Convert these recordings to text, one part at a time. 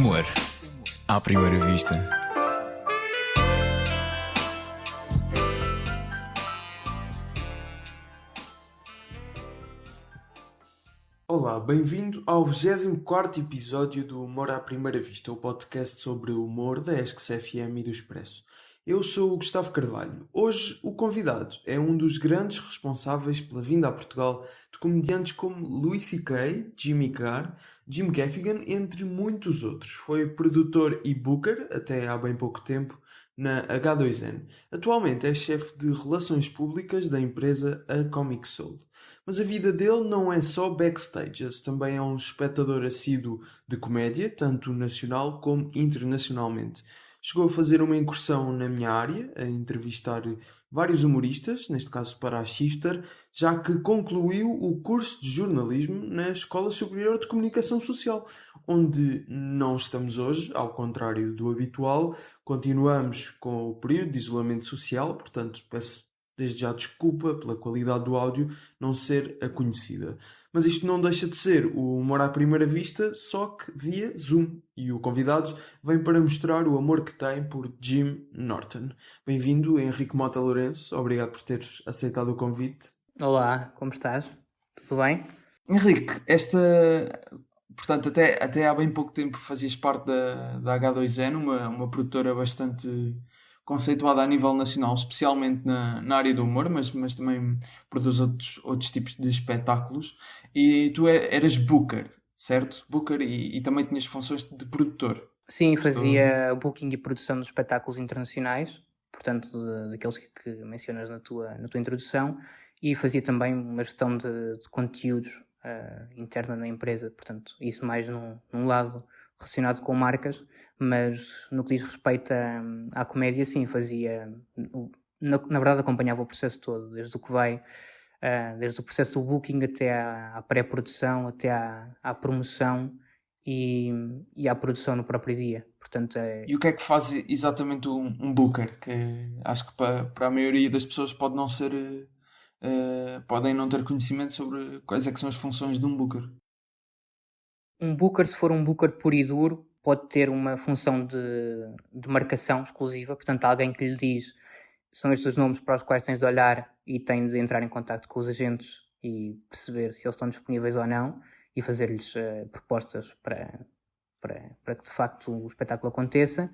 Humor à primeira vista. Olá, bem-vindo ao 24º episódio do Humor à Primeira Vista, o podcast sobre o humor da ESC-FM e do Expresso. Eu sou o Gustavo Carvalho. Hoje o convidado é um dos grandes responsáveis pela vinda a Portugal de comediantes como Louis C.K., Jimmy Carr, Jim Gaffigan, entre muitos outros. Foi produtor e booker, até há bem pouco tempo, na H2N. Atualmente é chefe de relações públicas da empresa A Comic Soul. Mas a vida dele não é só backstages, também é um espectador assíduo de comédia, tanto nacional como internacionalmente. Chegou a fazer uma incursão na minha área, a entrevistar vários humoristas, neste caso para a Shifter, já que concluiu o curso de jornalismo na Escola Superior de Comunicação Social, onde não estamos hoje, ao contrário do habitual, continuamos com o período de isolamento social, portanto peço desde já desculpa pela qualidade do áudio não ser a conhecida. Mas isto não deixa de ser o humor à primeira vista, só que via Zoom. E o convidado vem para mostrar o amor que tem por Jim Norton. Bem-vindo, Henrique Mota Lourenço. Obrigado por teres aceitado o convite. Olá, como estás? Tudo bem? Henrique, portanto, até há bem pouco tempo fazias parte da H2N, uma produtora bastante conceituada a nível nacional, especialmente na área do humor, mas também produz outros tipos de espetáculos. E tu eras booker, certo? Booker e também tinhas funções de produtor. Sim, fazia booking e produção de espetáculos internacionais, portanto, daqueles que mencionas na tua introdução, e fazia também uma gestão de conteúdos interna na empresa, portanto, isso mais num lado relacionado com marcas, mas no que diz respeito à comédia, sim, fazia... Na verdade, acompanhava o processo todo, desde o processo do booking até à pré-produção, até à promoção e à produção no próprio dia. Portanto, E o que é que faz exatamente um booker? Que acho que para a maioria das pessoas pode não ser... podem não ter conhecimento sobre quais é que são as funções de um booker. Um booker, se for um booker puro e duro, pode ter uma função de marcação exclusiva, portanto alguém que lhe diz são estes os nomes para os quais tens de olhar e tens de entrar em contacto com os agentes e perceber se eles estão disponíveis ou não e fazer-lhes propostas para que de facto o espetáculo aconteça.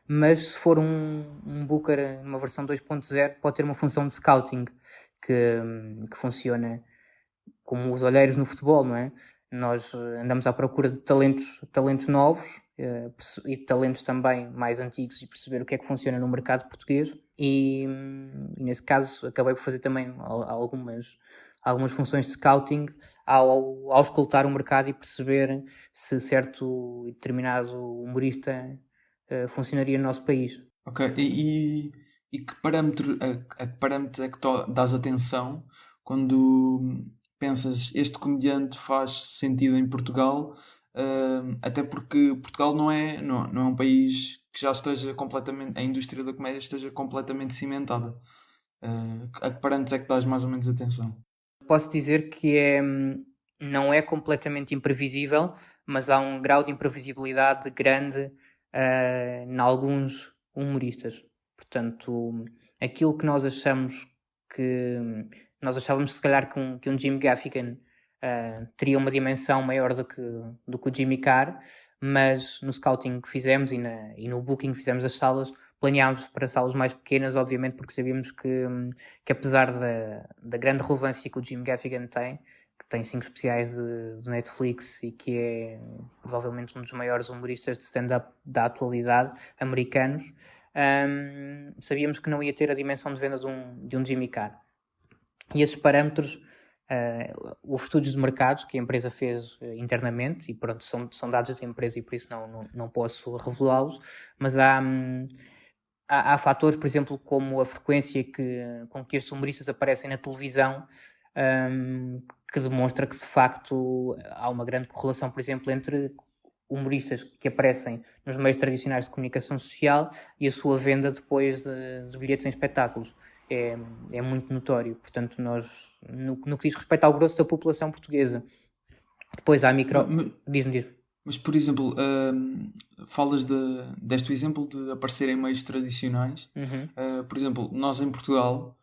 Mas se for um booker numa versão 2.0, pode ter uma função de scouting que funciona como os olheiros no futebol, não é? Nós andamos à procura de talentos novos e de talentos também mais antigos e perceber o que é que funciona no mercado português e nesse caso acabei por fazer também algumas funções de scouting ao escutar o mercado e perceber se certo e determinado humorista funcionaria no nosso país. Ok, e que parâmetro, a que parâmetro é que tu dás atenção quando pensas este comediante faz sentido em Portugal, até porque Portugal não é um país que já esteja completamente, a indústria da comédia esteja completamente cimentada. A que parâmetros é que dás mais ou menos atenção? Posso dizer que não é completamente imprevisível, mas há um grau de imprevisibilidade grande em alguns humoristas. Portanto, aquilo que nós achamos nós achávamos se calhar que um Jim Gaffigan teria uma dimensão maior do que o Jimmy Carr, mas no scouting que fizemos e no booking que fizemos das salas, planeámos para salas mais pequenas, obviamente, porque sabíamos que apesar da grande relevância que o Jim Gaffigan tem, que tem 5 especiais de Netflix e que é provavelmente um dos maiores humoristas de stand-up da atualidade, americanos, sabíamos que não ia ter a dimensão de venda de um Jimmy Carr. E esses parâmetros, os estudos de mercados que a empresa fez internamente, e pronto, são dados da empresa e por isso não posso revelá-los, mas há fatores, por exemplo, como a frequência com que estes humoristas aparecem na televisão, que demonstra que de facto há uma grande correlação, por exemplo, entre humoristas que aparecem nos meios tradicionais de comunicação social e a sua venda depois de bilhetes em espetáculos. É muito notório. Portanto, nós, no que diz respeito ao grosso da população portuguesa, depois há Diz-me. Mas, por exemplo, falas deste exemplo de aparecer em meios tradicionais. Por exemplo, nós em Portugal,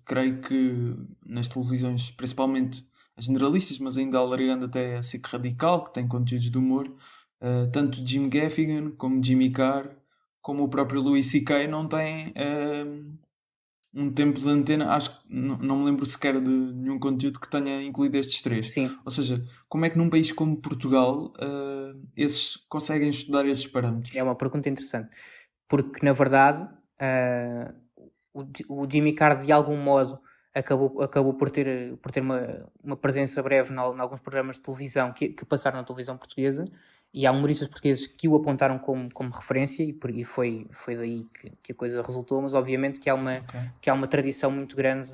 creio que nas televisões, principalmente as generalistas, mas ainda alargando até a SIC Radical, que tem conteúdos de humor, tanto Jim Gaffigan como Jimmy Carr, como o próprio Louis C.K. não têm um tempo de antena. Acho que não me lembro sequer de nenhum conteúdo que tenha incluído estes três. Sim, Ou seja, como é que num país como Portugal esses conseguem estudar esses parâmetros? é uma pergunta interessante. Porque, na verdade, o Jimmy Carr, de algum modo, acabou por ter uma presença breve em alguns programas de televisão que passaram na televisão portuguesa, e há humoristas portugueses que o apontaram como referência, e foi daí que a coisa resultou, mas obviamente que há uma tradição muito grande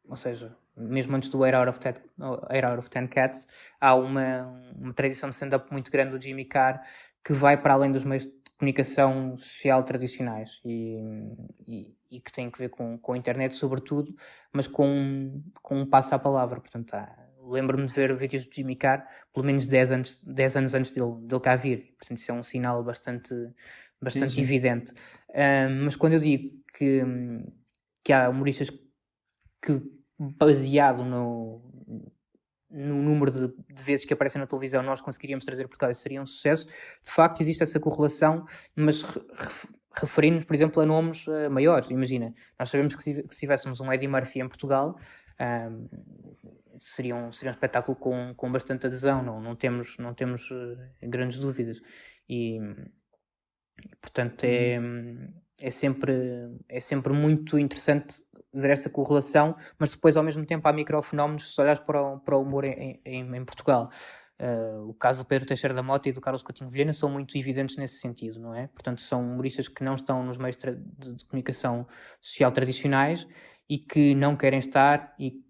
ou seja, mesmo antes do 8 out of 10 Cats, há uma tradição de stand-up muito grande do Jimmy Carr, que vai para além dos meios de comunicação social tradicionais e que tem que ver com a internet sobretudo, mas com um passo à palavra. Portanto, lembro-me de ver vídeos do Jimmy Carr pelo menos 10 anos antes dele cá vir. Portanto, isso é um sinal bastante Sim. evidente. Mas quando eu digo que há humoristas que, baseado no número de vezes que aparecem na televisão, nós conseguiríamos trazer Portugal, isso seria um sucesso. De facto, existe essa correlação, mas referindo-nos, por exemplo, a nomes maiores. Imagina, nós sabemos que se tivéssemos um Eddie Murphy em Portugal, seria um espetáculo com bastante adesão, não temos grandes dúvidas. E portanto, é sempre muito interessante ver esta correlação, mas depois ao mesmo tempo há microfenómenos se olhares para o humor em Portugal. O caso do Pedro Teixeira da Mota e do Carlos Coutinho Vilhena são muito evidentes nesse sentido, não é? Portanto, são humoristas que não estão nos meios de comunicação social tradicionais e que não querem estar e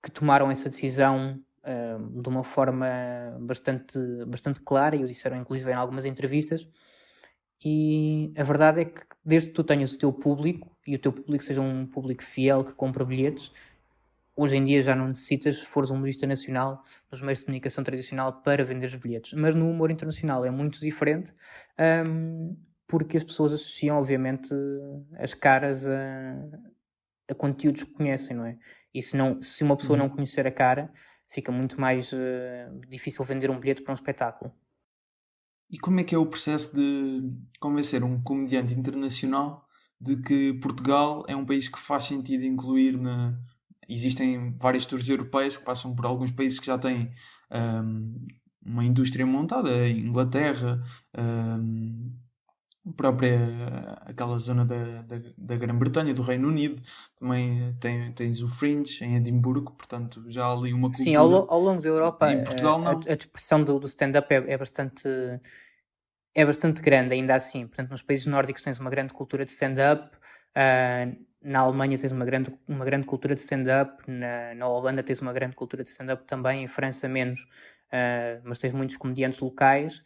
que tomaram essa decisão de uma forma bastante clara, e o disseram inclusive em algumas entrevistas. E a verdade é que desde que tu tenhas o teu público e o teu público seja um público fiel que compra bilhetes, hoje em dia já não necessitas, se fores um humorista nacional, nos meios de comunicação tradicional para vender os bilhetes. Mas no humor internacional é muito diferente, porque as pessoas associam, obviamente, as caras a conteúdos que conhecem, não é? E se uma pessoa não conhecer a cara, fica muito mais difícil vender um bilhete para um espetáculo. E como é que é o processo de convencer um comediante internacional de que Portugal é um país que faz sentido incluir Existem várias tours europeias que passam por alguns países que já têm uma indústria montada, a Inglaterra, aquela zona da Grã-Bretanha, do Reino Unido, também tens o Fringe em Edimburgo, portanto já há ali uma cultura. Sim, ao longo da Europa, Em Portugal, não. a dispersão do stand-up é bastante grande, ainda assim. Portanto, nos países nórdicos tens uma grande cultura de stand-up, na Alemanha tens uma grande cultura de stand-up, na Holanda tens uma grande cultura de stand-up também, em França menos, mas tens muitos comediantes locais.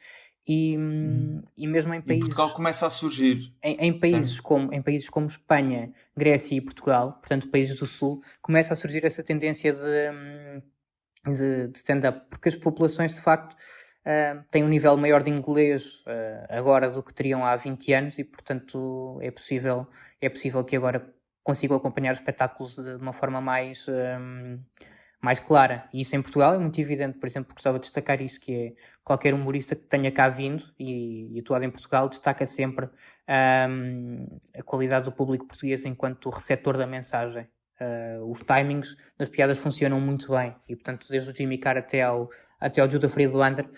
E mesmo em países... Portugal começa a surgir. Em países como Espanha, Grécia e Portugal, portanto países do Sul, começa a surgir essa tendência de stand-up, porque as populações de facto têm um nível maior de inglês agora do que teriam há 20 anos, e portanto é possível que agora consigam acompanhar os espetáculos de uma forma mais clara. E isso em Portugal é muito evidente. Por exemplo, gostava de destacar isso, que é qualquer humorista que tenha cá vindo e atuado em Portugal destaca sempre a qualidade do público português enquanto receptor da mensagem. Os timings das piadas funcionam muito bem, e portanto desde o Jimmy Carr até ao Judah Friedlander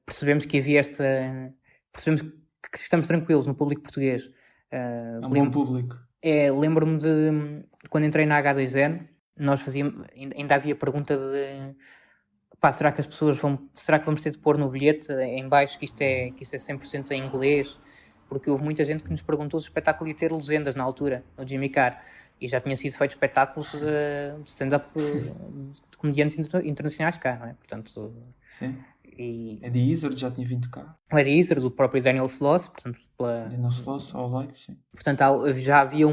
percebemos que percebemos que estamos tranquilos no público português. É um bom público. Lembro-me de quando entrei na H2N, nós ainda havia pergunta de será que as pessoas será que vamos ter de pôr no bilhete em baixo que isto é 100% em inglês, porque houve muita gente que nos perguntou se o espetáculo ia ter legendas na altura, no Jimmy Carr, e já tinha sido feito espetáculos de stand-up de comediantes internacionais cá, não é? Portanto, sim. Eddie Izzard já tinha vindo cá. O Eddie Izzard, o próprio Daniel Sloss, portanto, Daniel Sloss, ao live, sim. Portanto, já havia o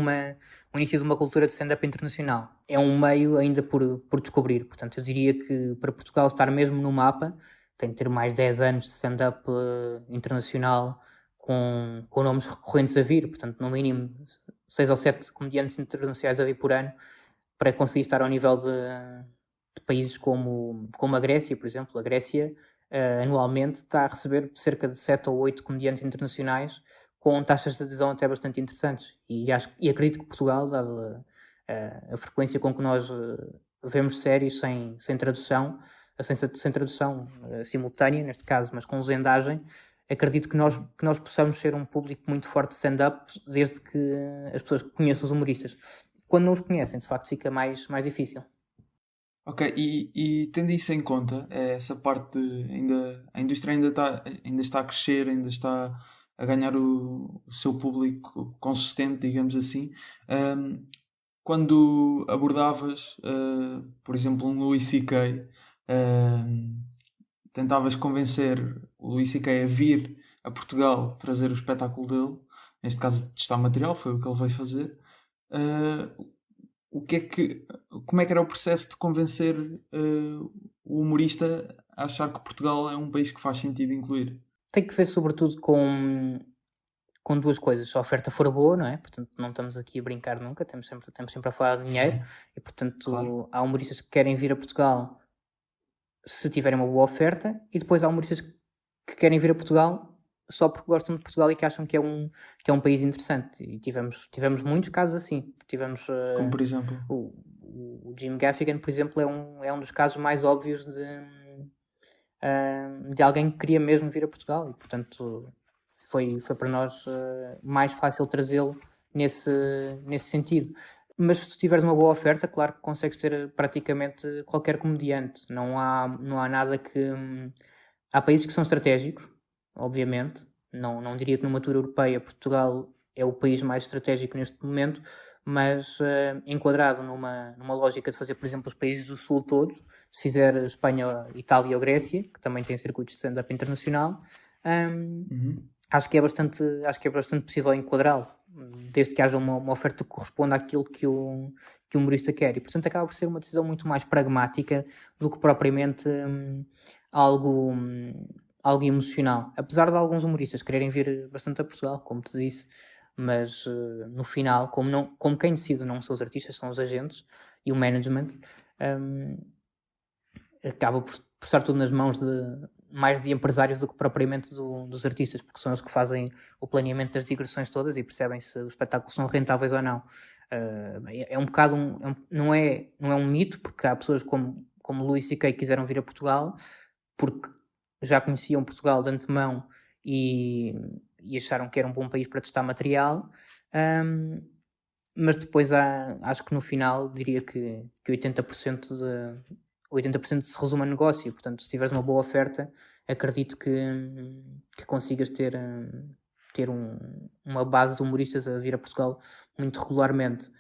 início de uma cultura de stand-up internacional. É um meio ainda por descobrir. Portanto, eu diria que para Portugal estar mesmo no mapa, tem de ter mais de 10 anos de stand-up internacional com nomes recorrentes a vir, portanto, no mínimo 6 ou 7 comediantes internacionais a vir por ano para conseguir estar ao nível de países como a Grécia, por exemplo. A Grécia anualmente está a receber cerca de 7 ou 8 comediantes internacionais com taxas de adesão até bastante interessantes. E acredito que Portugal, dada a frequência com que nós vemos séries sem tradução, sem tradução simultânea, neste caso, mas com legendagem, acredito que nós possamos ser um público muito forte de stand-up, desde que as pessoas conheçam os humoristas. Quando não os conhecem, de facto, fica mais difícil. Ok, e tendo isso em conta, essa parte a indústria ainda está a crescer, ainda está a ganhar o seu público consistente, digamos assim. Quando abordavas, por exemplo, um Louis C.K., tentavas convencer o Louis C.K. a vir a Portugal trazer o espetáculo dele, neste caso de testar material, foi o que ele veio fazer. Como é que era o processo de convencer o humorista a achar que Portugal é um país que faz sentido incluir? Tem que ver sobretudo com duas coisas. Se a oferta for boa, não é? Portanto, não estamos aqui a brincar nunca, estamos sempre a falar de dinheiro e, portanto, claro, há humoristas que querem vir a Portugal se tiverem uma boa oferta, e depois há humoristas que querem vir a Portugal só porque gostam de Portugal e que acham que é um país interessante. E tivemos muitos casos assim. Tivemos, como por exemplo? O Jim Gaffigan, por exemplo, é um dos casos mais óbvios de alguém que queria mesmo vir a Portugal. E, portanto, foi para nós mais fácil trazê-lo nesse sentido. Mas se tu tiveres uma boa oferta, claro que consegues ter praticamente qualquer comediante. Não há nada que... Há países que são estratégicos, obviamente. Não diria que numa tour europeia Portugal é o país mais estratégico neste momento, mas enquadrado numa lógica de fazer, por exemplo, os países do Sul todos, se fizer Espanha, Itália ou Grécia, que também têm circuitos de stand-up internacional, acho que é bastante possível enquadrá-lo, desde que haja uma oferta que corresponda àquilo que o humorista quer. E, portanto, acaba por ser uma decisão muito mais pragmática do que propriamente algo emocional. Apesar de alguns humoristas quererem vir bastante a Portugal, como te disse, mas no final, como quem decide não são os artistas, são os agentes e o management, acaba por estar tudo nas mãos mais de empresários do que propriamente dos artistas, porque são eles que fazem o planeamento das digressões todas e percebem se os espetáculos são rentáveis ou não. É um bocado não é um mito, porque há pessoas como Louis C.K. que quiseram vir a Portugal porque já conheciam Portugal de antemão e acharam que era um bom país para testar material, mas depois acho que no final diria que 80% se resume a negócio. Portanto, se tiveres uma boa oferta, acredito que consigas ter uma base de humoristas a vir a Portugal muito regularmente.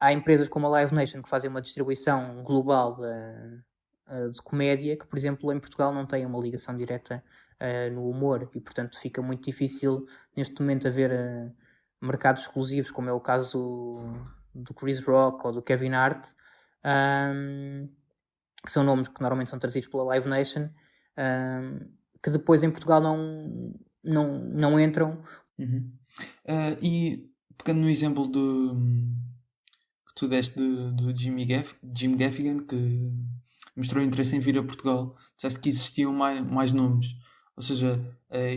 Há empresas como a Live Nation que fazem uma distribuição global de comédia, que, por exemplo, em Portugal não tem uma ligação direta no humor, e, portanto, fica muito difícil neste momento haver mercados exclusivos, como é o caso do Chris Rock ou do Kevin Hart, que são nomes que normalmente são trazidos pela Live Nation, que depois em Portugal não entram. E pegando no exemplo que tu deste do Jim Gaffigan, que mostrou interesse em vir a Portugal, disseste que existiam mais nomes, ou seja,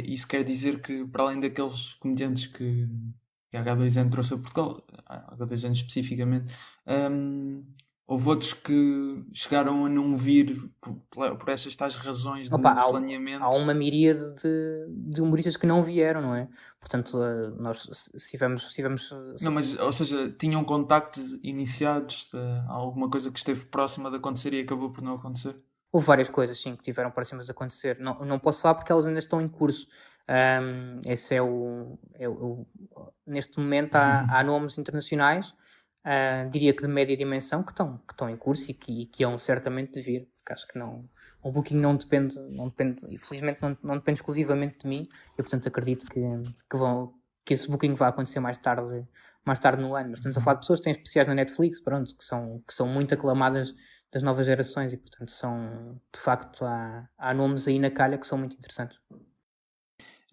isso quer dizer que, para além daqueles comediantes que a H2N trouxe a Portugal, a H2N especificamente, houve outros que chegaram a não vir por essas tais razões de planeamento. Há uma miríade de humoristas que não vieram, não é? Portanto, nós se tivemos... Não, mas, ou seja, tinham contactos iniciados, alguma coisa que esteve próxima de acontecer e acabou por não acontecer? Houve várias coisas, sim, que tiveram próximas de acontecer. Não posso falar porque elas ainda estão em curso. Esse neste momento há nomes internacionais, diria que de média dimensão, que estão em curso e que hão certamente de vir, porque acho que o Booking não depende, infelizmente não depende exclusivamente de mim, e portanto acredito que que esse booking vai acontecer mais tarde no ano, mas estamos a falar de pessoas que têm especiais na Netflix, pronto, que são muito aclamadas das novas gerações e, portanto, de facto, há nomes aí na calha que são muito interessantes.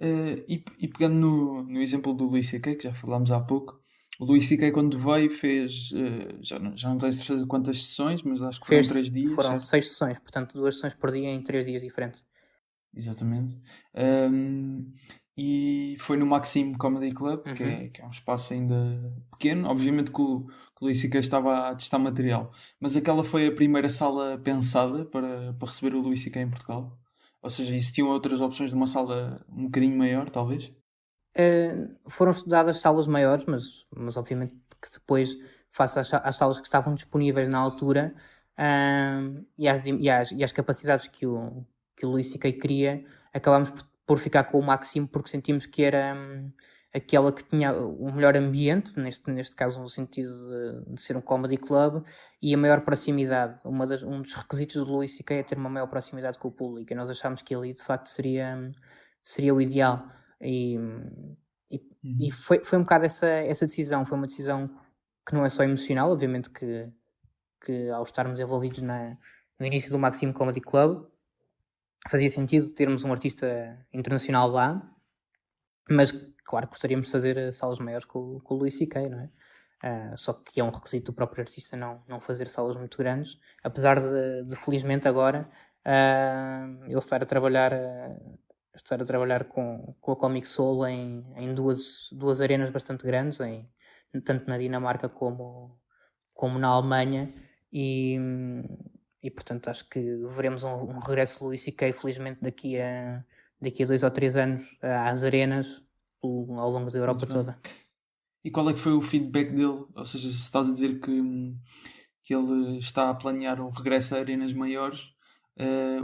E pegando no exemplo do Luís C.K., que já falámos há pouco, o Luís C.K. quando veio fez, já não tenho certeza de quantas sessões, mas acho que foram 3 dias. Foram certo? 6 sessões, portanto 2 sessões por dia em 3 dias diferentes. Exatamente. E foi no Maxim Comedy Club, que é um espaço ainda pequeno. Obviamente que o Luís C.K. estava a testar material, mas aquela foi a primeira sala pensada para receber o Luís C.K. em Portugal. Ou seja, existiam outras opções de uma sala um bocadinho maior, talvez? Foram estudadas salas maiores, mas obviamente que depois, face às salas que estavam disponíveis na altura, e às capacidades que o Luís C.K. queria, acabámos por ficar com o máximo, porque sentimos que era aquela que tinha o melhor ambiente, neste caso no sentido de ser um comedy club, e a maior proximidade. Um dos requisitos do Luís C.K. é ter uma maior proximidade com o público, e nós achámos que ali de facto seria o ideal. E foi um bocado essa decisão. Foi uma decisão que não é só emocional, obviamente que ao estarmos envolvidos no início do Maxim Comedy Club fazia sentido termos um artista internacional lá, mas claro que gostaríamos de fazer salas maiores com o Luís C.K., não é? Só que é um requisito do próprio artista não fazer salas muito grandes, apesar de felizmente agora ele estar a trabalhar com a Comic Soul em duas arenas bastante grandes, tanto na Dinamarca como na Alemanha, e portanto acho que veremos um regresso de Luís C.K. felizmente daqui a 2 ou 3 anos às arenas ao longo da Europa toda. E qual é que foi o feedback dele? Ou seja, se estás a dizer que ele está a planear um regresso a arenas maiores,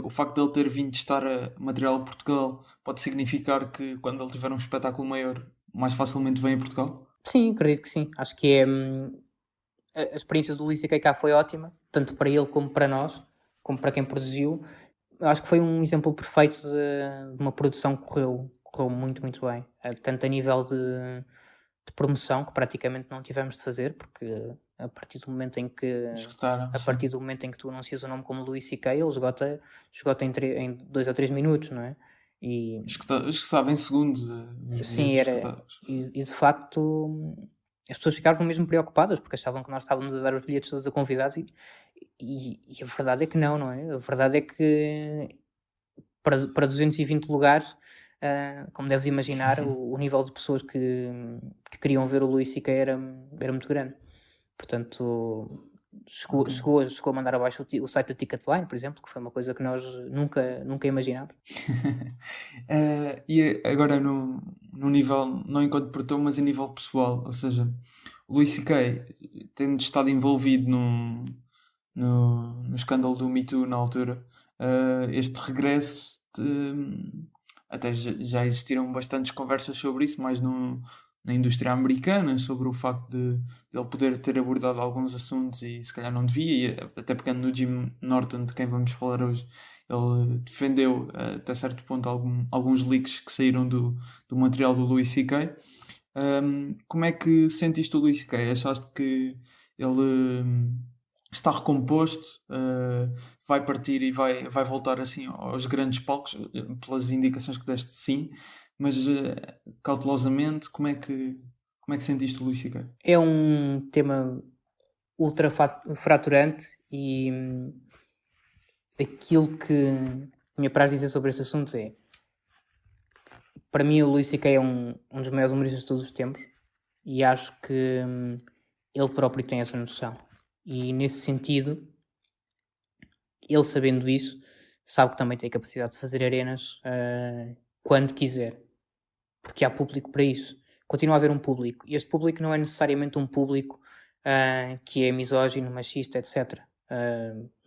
o facto de ele ter vindo testar material a Portugal pode significar que quando ele tiver um espetáculo maior, mais facilmente vem a Portugal? Sim, acredito que sim. Acho que a experiência do Luís C.K. cá foi ótima, tanto para ele como para nós, como para quem produziu. Acho que foi um exemplo perfeito de uma produção que correu muito, muito bem. Tanto a nível de promoção, que praticamente não tivemos de fazer, porque a partir do momento em que tu anuncias o nome como Luís C.K., ele esgota em 2 ou 3 minutos, não é? E escutava em segundos. sim, e de facto as pessoas ficavam mesmo preocupadas porque achavam que nós estávamos a dar os bilhetes todos a convidados e a verdade é que não é? A verdade é que para 220 lugares, como deves imaginar, o nível de pessoas que queriam ver o Luís C.K. era muito grande. Portanto, chegou a mandar abaixo o site da Ticketline, por exemplo, que foi uma coisa que nós nunca imaginámos. E agora no nível, não enquanto produtor, mas a nível pessoal, ou seja, o Luís C.K. tendo estado envolvido no escândalo do Me Too na altura, este regresso até já existiram bastantes conversas sobre isso, mais na indústria americana, sobre o facto de ele poder ter abordado alguns assuntos e se calhar não devia, e até pegando no Jim Norton, de quem vamos falar hoje, ele defendeu até certo ponto alguns leaks que saíram do material do Luís C.K. Como é que sentiste o Luís C.K.? Achaste que ele está recomposto, vai partir e vai voltar assim aos grandes palcos, pelas indicações que deste, sim, mas cautelosamente, como é que sentiste o Luís C.K.? É um tema ultra fraturante e aquilo que me apraz dizer sobre este assunto é, para mim o Luís C.K. é um dos maiores humoristas de todos os tempos e acho que ele próprio tem essa noção. E nesse sentido, ele sabendo isso, sabe que também tem a capacidade de fazer arenas quando quiser. Porque há público para isso. Continua a haver um público. E este público não é necessariamente um público que é misógino, machista, etc.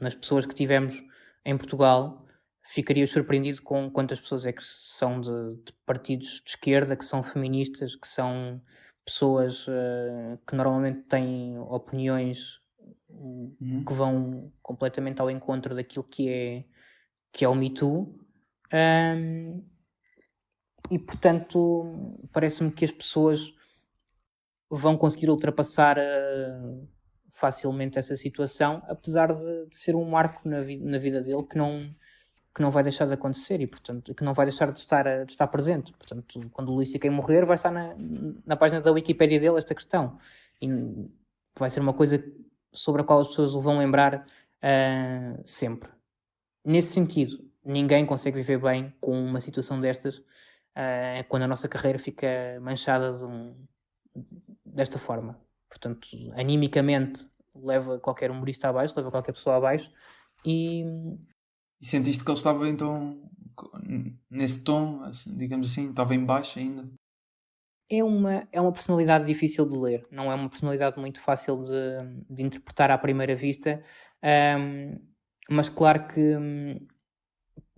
Nas pessoas que tivemos em Portugal, ficaria surpreendido com quantas pessoas é que são de partidos de esquerda, que são feministas, que são pessoas que normalmente têm opiniões que vão completamente ao encontro daquilo que é o Me Too. e portanto parece-me que as pessoas vão conseguir ultrapassar facilmente essa situação, apesar de ser um marco na vida dele que não vai deixar de acontecer e, portanto, que não vai deixar de estar presente. Portanto, quando o Luís C.K. morrer, vai estar na página da Wikipédia dele esta questão. E vai ser uma coisa sobre a qual as pessoas o vão lembrar sempre. Nesse sentido, ninguém consegue viver bem com uma situação destas quando a nossa carreira fica manchada desta forma. Portanto, animicamente leva qualquer humorista abaixo, leva qualquer pessoa abaixo E sentiste que ele estava então nesse tom, assim, digamos assim, estava em baixo ainda? é uma personalidade difícil de ler, não é uma personalidade muito fácil de interpretar à primeira vista, mas claro que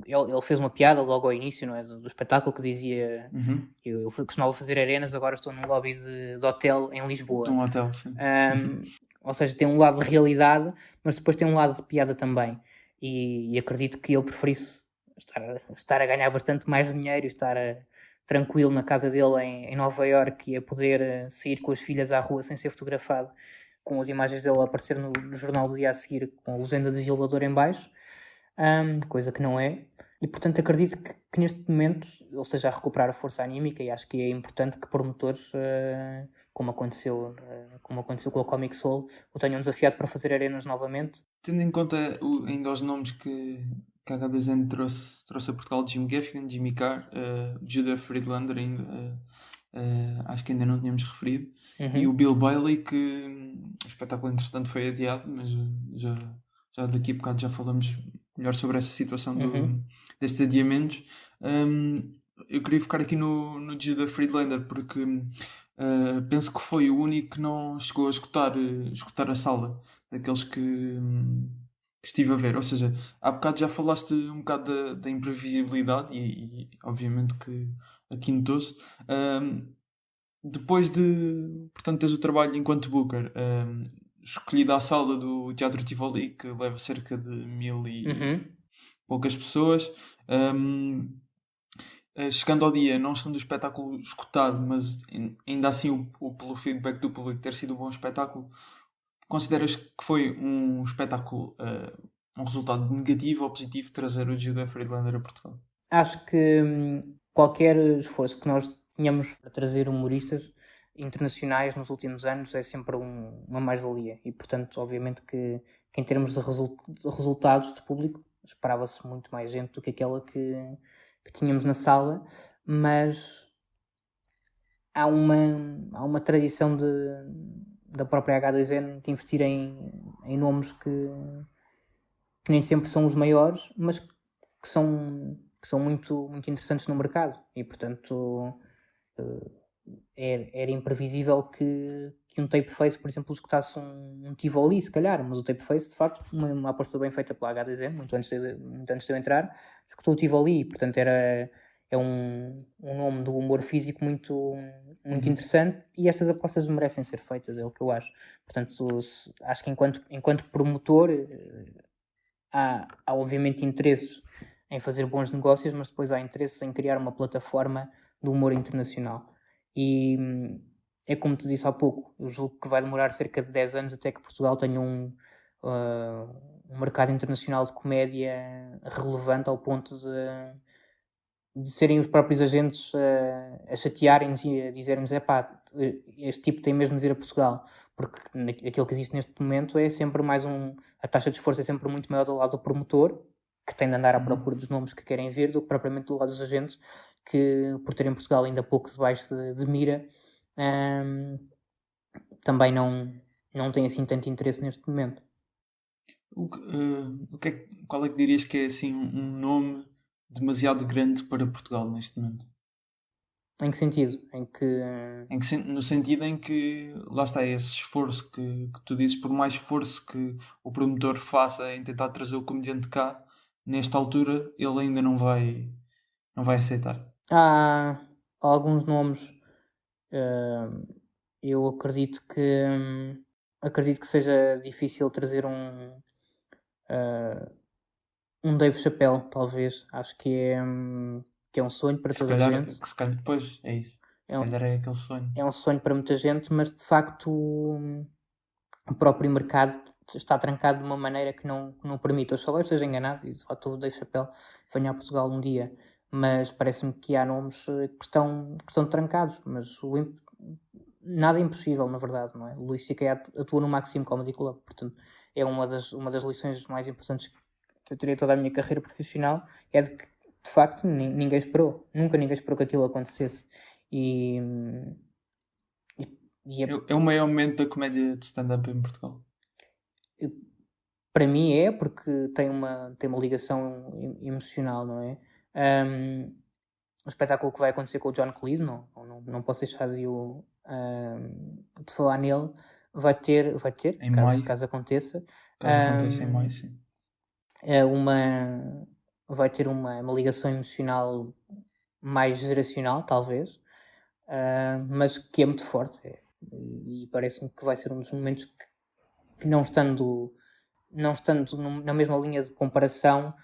ele fez uma piada logo ao início, não é, do espetáculo, que dizia eu costumava fazer arenas, agora estou num lobby de hotel em Lisboa. De um hotel, sim. Ou seja, tem um lado de realidade, mas depois tem um lado de piada também. E acredito que ele preferisse estar a ganhar bastante mais dinheiro, estar tranquilo na casa dele em Nova Iorque e a poder sair com as filhas à rua sem ser fotografado, com as imagens dele a aparecer no jornal do dia a seguir, com a legenda de Violador em baixo, coisa que não é. E portanto acredito que neste momento ele esteja a recuperar a força anímica, e acho que é importante que promotores, como aconteceu com a Comic Soul, o tenham desafiado para fazer arenas novamente. Tendo em conta ainda os nomes que a H2N trouxe a Portugal, Jim Gaffigan, Jimmy Carr, Judah Friedlander ainda, acho que ainda não tínhamos referido, e o Bill Bailey, que o espetáculo entretanto foi adiado, mas já daqui a bocado já falamos melhor sobre essa situação destes adiamentos. Eu queria focar aqui no Judah Friedlander, porque penso que foi o único que não chegou a esgotar a sala, daqueles que estive a ver. Ou seja, há bocado já falaste um bocado da imprevisibilidade e obviamente que aqui notou-se. Depois de, portanto, teres o trabalho enquanto booker, escolhida a sala do Teatro Tivoli, que leva cerca de 1000 e poucas pessoas, chegando ao dia, não estando o espetáculo escutado, mas ainda assim pelo feedback do público ter sido um bom espetáculo, consideras que foi um espetáculo, um resultado negativo ou positivo trazer o Judah Friedlander a Portugal? Acho que qualquer esforço que nós tenhamos para trazer humoristas internacionais nos últimos anos é sempre uma mais-valia, e portanto obviamente que em termos de resultados de público esperava-se muito mais gente do que aquela que tínhamos na sala, mas há uma tradição da própria H2N de investir em nomes que nem sempre são os maiores, mas que são muito, muito interessantes no mercado, e portanto era imprevisível que um Tapeface, por exemplo, escutasse um Tivoli, se calhar, mas o Tapeface, de facto, uma aposta bem feita pela H2N, muito antes de eu entrar, escutou o Tivoli, portanto é um nome do humor físico muito, muito interessante, e estas apostas merecem ser feitas, é o que eu acho. Portanto, acho que enquanto promotor há obviamente interesses em fazer bons negócios, mas depois há interesses em criar uma plataforma do humor internacional. E é como te disse há pouco, eu julgo que vai demorar cerca de 10 anos até que Portugal tenha um mercado internacional de comédia relevante ao ponto de serem os próprios agentes a chatearem-nos e a dizerem-nos: este tipo tem mesmo de vir a Portugal, porque aquilo que existe neste momento é sempre mais a taxa de esforço é sempre muito maior do lado do promotor, que tem de andar à procura dos nomes que querem ver, do que propriamente do lado dos agentes, que por terem Portugal ainda pouco debaixo de mira, também não tem assim tanto interesse neste momento. Qual é que dirias que é assim um nome demasiado grande para Portugal neste momento? Em que sentido? No sentido em que, lá está, esse esforço que tu dizes, por mais esforço que o promotor faça em tentar trazer o comediante cá, nesta altura ele ainda não vai aceitar. Há alguns nomes, eu acredito que seja difícil trazer um Dave Chappelle, talvez. Acho que que é um sonho para Se toda a calhar, gente. pois, é isso. Se É um, calhar é aquele sonho. é um sonho para muita gente, mas de facto o próprio mercado está trancado de uma maneira que não permite. Eu só esteja enganado, e de facto o Dave Chappelle venha a Portugal um dia, mas parece-me que há nomes que estão trancados, mas nada é impossível, na verdade, não é? O Louis C.K. atua no Maxim Comedy Club, portanto é uma das lições mais importantes que eu tirei toda a minha carreira profissional, é de que de facto ninguém esperou, nunca ninguém esperou que aquilo acontecesse. E É o maior momento da comédia de stand-up em Portugal. para mim é, porque tem uma ligação emocional, não é? O espetáculo que vai acontecer com o John Cleese, não posso deixar de falar nele, vai ter Em maio. caso aconteça, Caso aconteça em maio, sim. vai ter uma ligação emocional mais geracional, talvez, mas que é muito forte. E parece-me que vai ser um dos momentos que não estando na mesma linha de comparação,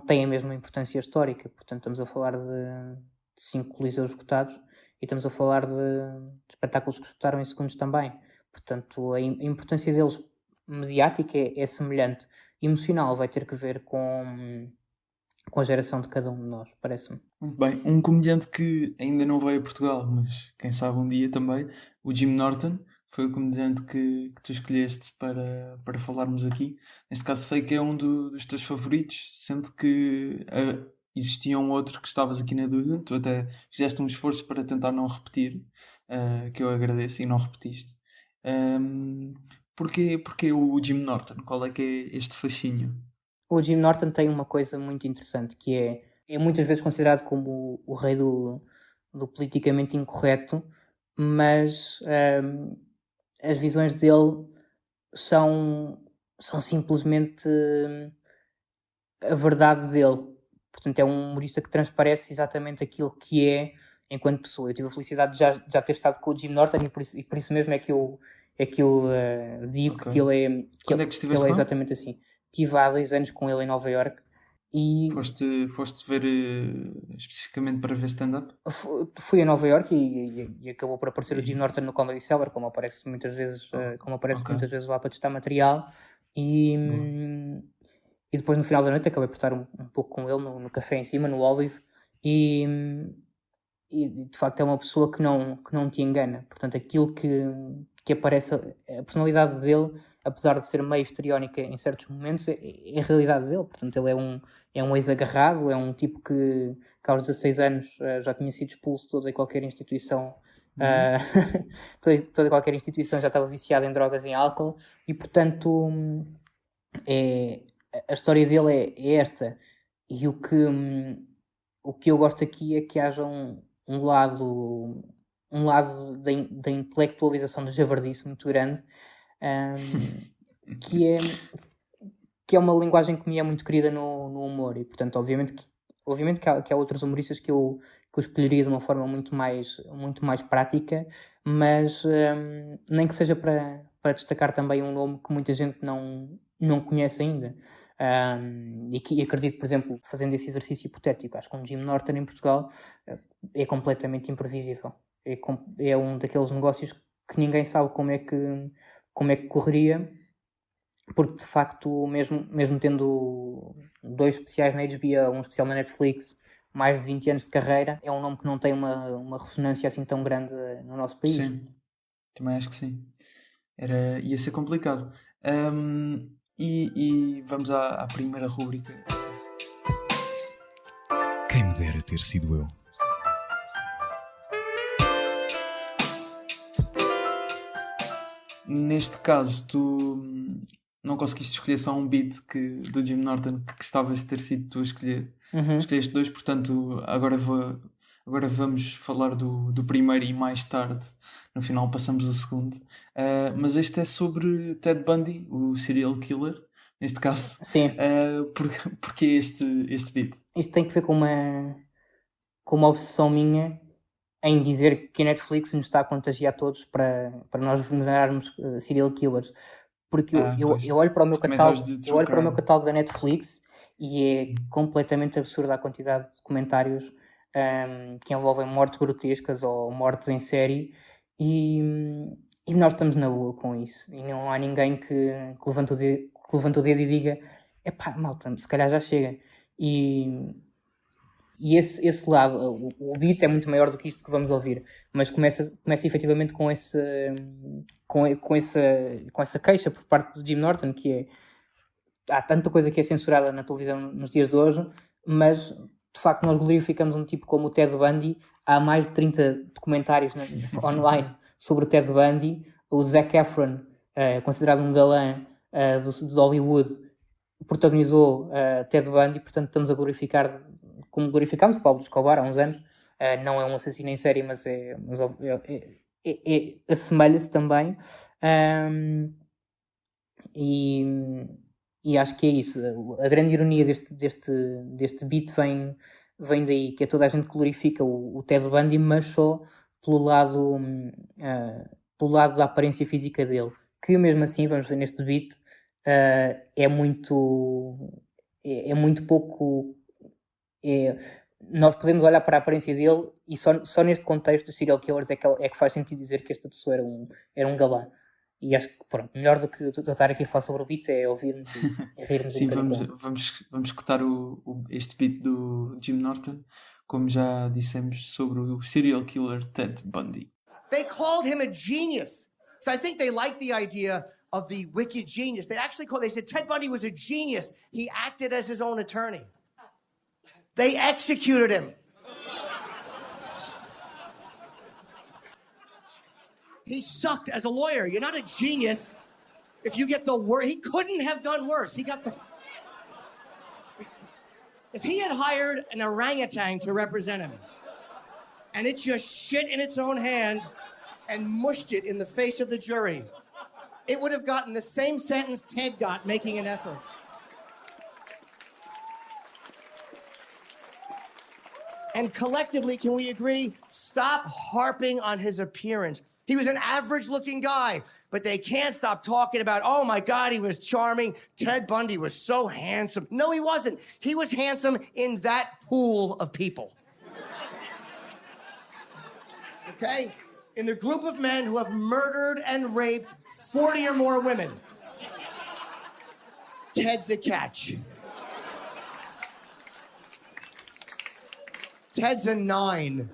têm a mesma importância histórica. Portanto, estamos a falar de 5 coliseus esgotados e estamos a falar de espetáculos que esgotaram em segundos também. Portanto, a importância deles mediática é semelhante. Emocional vai ter que ver com a geração de cada um de nós, parece-me. Muito bem. Um comediante que ainda não veio a Portugal, mas quem sabe um dia também, o Jim Norton, foi o comediante que tu escolheste para falarmos aqui. Neste caso sei que é um dos teus favoritos, sendo que existia um outro que estavas aqui na dúvida. Tu até fizeste um esforço para tentar não repetir, que eu agradeço, e não repetiste. Porquê o Jim Norton? Qual é que é este fascínio? O Jim Norton tem uma coisa muito interessante, que é muitas vezes considerado como o rei do politicamente incorreto, mas as visões dele são simplesmente a verdade dele. Portanto, é um humorista que transparece exatamente aquilo que é enquanto pessoa. Eu tive a felicidade de já ter estado com o Jim Norton e por isso mesmo é que eu digo que ele Quando é que estiveste ele é com ele? exatamente assim. Estive há 2 anos com ele em Nova Iorque e Foste ver especificamente para ver stand-up? fui a Nova Iorque e acabou por aparecer o Jim Norton no Comedy Cellar, como aparece muitas vezes muitas vezes lá para testar material, e depois no final da noite acabei por estar um pouco com ele no café em cima, no Olive, e de facto é uma pessoa que não te engana. Portanto, aquilo que aparece, a personalidade dele, apesar de ser meio histriónica em certos momentos, é a realidade dele. Portanto, ele é um ex-agarrado, é um tipo que aos 16 anos já tinha sido expulso de toda e qualquer instituição. Toda e qualquer instituição já estava viciada em drogas e em álcool, e portanto a história dele é esta. E o que eu gosto aqui é que haja um lado da intelectualização da javardice muito grande, que é uma linguagem que me é muito querida no humor, e portanto obviamente que há outros humoristas que eu escolheria de uma forma muito mais prática, mas nem que seja para destacar também um nome que muita gente não conhece ainda. E acredito, por exemplo, fazendo esse exercício hipotético, acho que um Jim Norton em Portugal é completamente imprevisível. É um daqueles negócios que ninguém sabe como é que correria, porque de facto, mesmo tendo 2 especiais na HBO, um especial na Netflix, mais de 20 anos de carreira, é um nome que não tem uma ressonância assim tão grande no nosso país. Sim, também acho que sim. Ia ser complicado. E vamos à primeira rúbrica. Quem me dera ter sido eu. Neste caso, tu não conseguiste escolher só um beat do Jim Norton que gostavas de ter sido tu a escolher. Escolheste 2, portanto, agora vamos falar do primeiro e mais tarde, no final, passamos ao segundo. Mas este é sobre Ted Bundy, o serial killer, neste caso. Sim. Porque este beat? Isto tem que ver com uma obsessão minha em dizer que a Netflix nos está a contagiar todos para nós venerarmos serial killers. Porque eu olho para o meu catálogo da Netflix e é completamente absurda a quantidade de documentários que envolvem mortes grotescas ou mortes em série, e, e nós estamos na boa com isso. E não há ninguém que levante o dedo e diga: epá, malta, se calhar já chega. E esse lado, o beat é muito maior do que isto que vamos ouvir, mas começa efetivamente com essa queixa por parte do Jim Norton, que é: há tanta coisa que é censurada na televisão nos dias de hoje, mas de facto nós glorificamos um tipo como o Ted Bundy. Há mais de 30 documentários online sobre o Ted Bundy. O Zac Efron, considerado um galã de Hollywood, protagonizou Ted Bundy, portanto estamos a glorificar como glorificámos o Pablo Escobar há uns anos. Não é um assassino em série, mas assemelha-se também. E acho que é isso. A grande ironia deste beat vem daí, que é toda a gente glorifica o Ted Bundy, mas só pelo lado da aparência física dele, que mesmo assim, vamos ver neste beat, é muito pouco. Nós podemos olhar para a aparência dele e só neste contexto dos serial killers é que faz sentido dizer que esta pessoa era um galã. E acho que, pronto, melhor do que eu estar aqui a falar sobre o beat é ouvirmos e rirmos Sim, um bocadinho. vamos escutar este beat do Jim Norton, como já dissemos sobre o serial killer Ted Bundy. They called him a genius. So I think they liked the idea of the wicked genius. They said Ted Bundy was a genius. He acted as his own attorney. They executed him. He sucked as a lawyer. You're not a genius if you get the worst. He couldn't have done worse. If he had hired an orangutan to represent him, and it just shit in its own hand and mushed it in the face of the jury, it would have gotten the same sentence Ted got making an effort. And collectively, can we agree? Stop harping on his appearance. He was an average-looking guy, but they can't stop talking about, oh my God, he was charming. Ted Bundy was so handsome. No, he wasn't. He was handsome in that pool of people. Okay? In the group of men who have murdered and raped 40 or more women. Ted's a catch. Ted's a 9.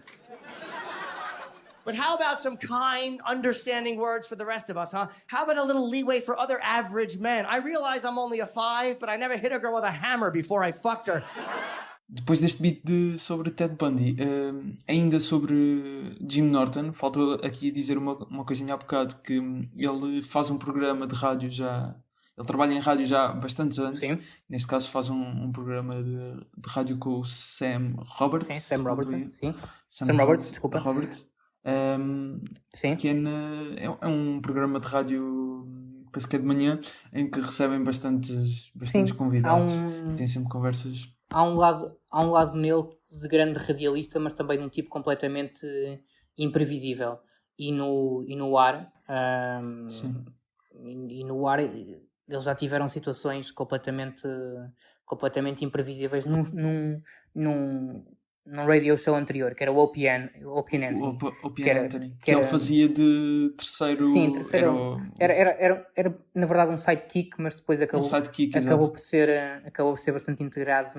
But how about some kind, understanding words for the rest of us, huh? How about a little leeway for other average men? I realize I'm only a 5, but I never hit a girl with a hammer before I fucked her. Depois deste beat sobre Ted Bundy, ainda sobre Jim Norton, faltou aqui dizer uma coisinha há bocado, que ele faz um programa de rádio já... Ele trabalha em rádio já há bastantes anos. Sim. Neste caso faz um programa de rádio com o Sam Roberts. Sim, Sam Roberts. Sim. Sam Roberts, desculpa. Roberts. Sim. Que é um programa de rádio, penso que é de manhã, em que recebem bastantes convidados. Tem sempre conversas. Há um lado nele de grande radialista, mas também de um tipo completamente imprevisível. E no ar... Sim. E no ar eles já tiveram situações completamente imprevisíveis num radio show anterior, que era o Opie Anthony. Que ele fazia de terceiro... Sim, terceiro. Era na verdade um sidekick, mas depois acabou por ser bastante integrado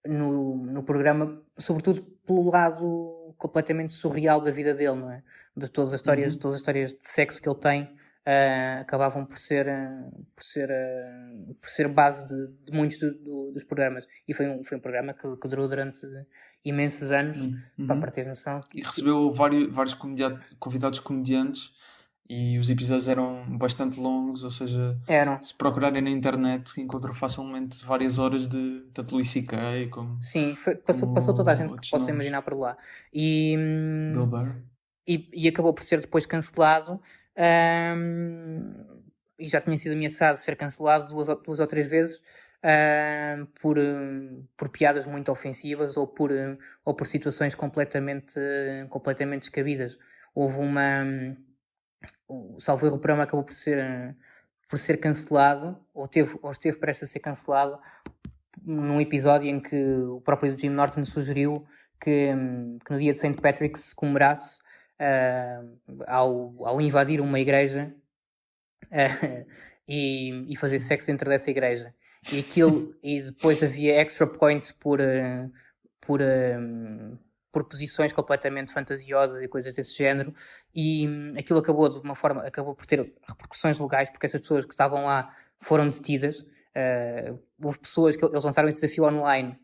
no programa, sobretudo pelo lado completamente surreal da vida dele, não é? De todas as histórias de sexo que ele tem. Acabavam por ser base de muitos dos programas, e foi um programa que durou durante imensos anos, para teres noção. E recebeu vários convidados comediantes, e os episódios eram bastante longos, ou seja, se procurarem na internet encontram facilmente várias horas de tanto Louis C.K. como... Sim, passou toda a gente que possa imaginar por lá, e Bill Burr. E acabou por ser depois cancelado. E já tinha sido ameaçado de ser cancelado duas ou três vezes, por piadas muito ofensivas ou por situações completamente descabidas. Houve salvo erro, o programa acabou por ser cancelado, ou esteve prestes a ser cancelado num episódio em que o próprio Jim Norton sugeriu que no dia de St. Patrick's se comemorasse ao invadir uma igreja e fazer sexo dentro dessa igreja. E depois havia extra points por posições completamente fantasiosas e coisas desse género, e aquilo acabou por ter repercussões legais, porque essas pessoas que estavam lá foram detidas. Houve pessoas que eles lançaram esse desafio online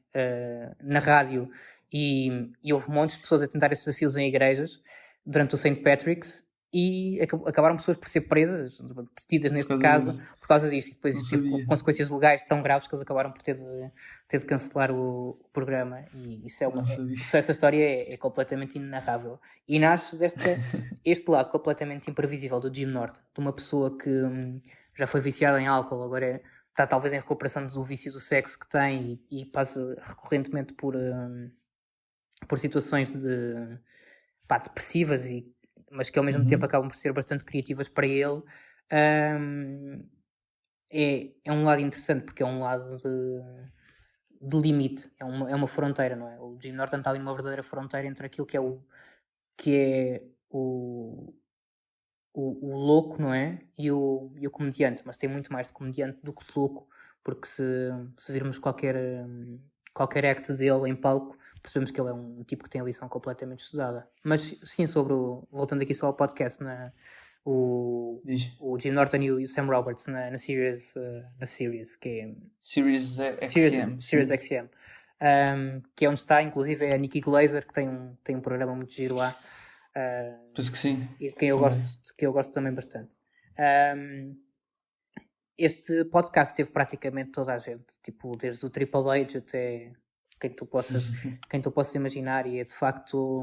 na rádio, e houve montes de pessoas a tentar esses desafios em igrejas durante o St. Patrick's, e acabaram pessoas por ser presas, detidas neste caso, por causa disso. E depois teve consequências legais tão graves que eles acabaram por ter de cancelar o programa. E essa história é completamente inenarrável. E nasce este lado completamente imprevisível do Jim Norton, de uma pessoa que já foi viciada em álcool, agora está talvez em recuperação do vício do sexo que tem, e passa recorrentemente por situações depressivas, mas que ao mesmo tempo acabam por ser bastante criativas para ele. É um lado interessante, porque é um lado de limite, é uma fronteira, não é? O Jim Norton está ali numa verdadeira fronteira entre aquilo que é o louco, não é? E o comediante, mas tem muito mais de comediante do que de louco, porque se virmos qualquer act dele em palco, percebemos que ele é um tipo que tem a lição completamente estudada. Mas sim, voltando aqui só ao podcast, o Jim Norton e o Sam Roberts na Sirius, que é Sirius XM. Sirius XM, que é onde está, inclusive, é a Nikki Glaser, que tem um programa muito giro lá. Penso que sim. E de quem eu gosto também bastante. Este podcast teve praticamente toda a gente, tipo, desde o Triple H até quem tu possas imaginar, e é de facto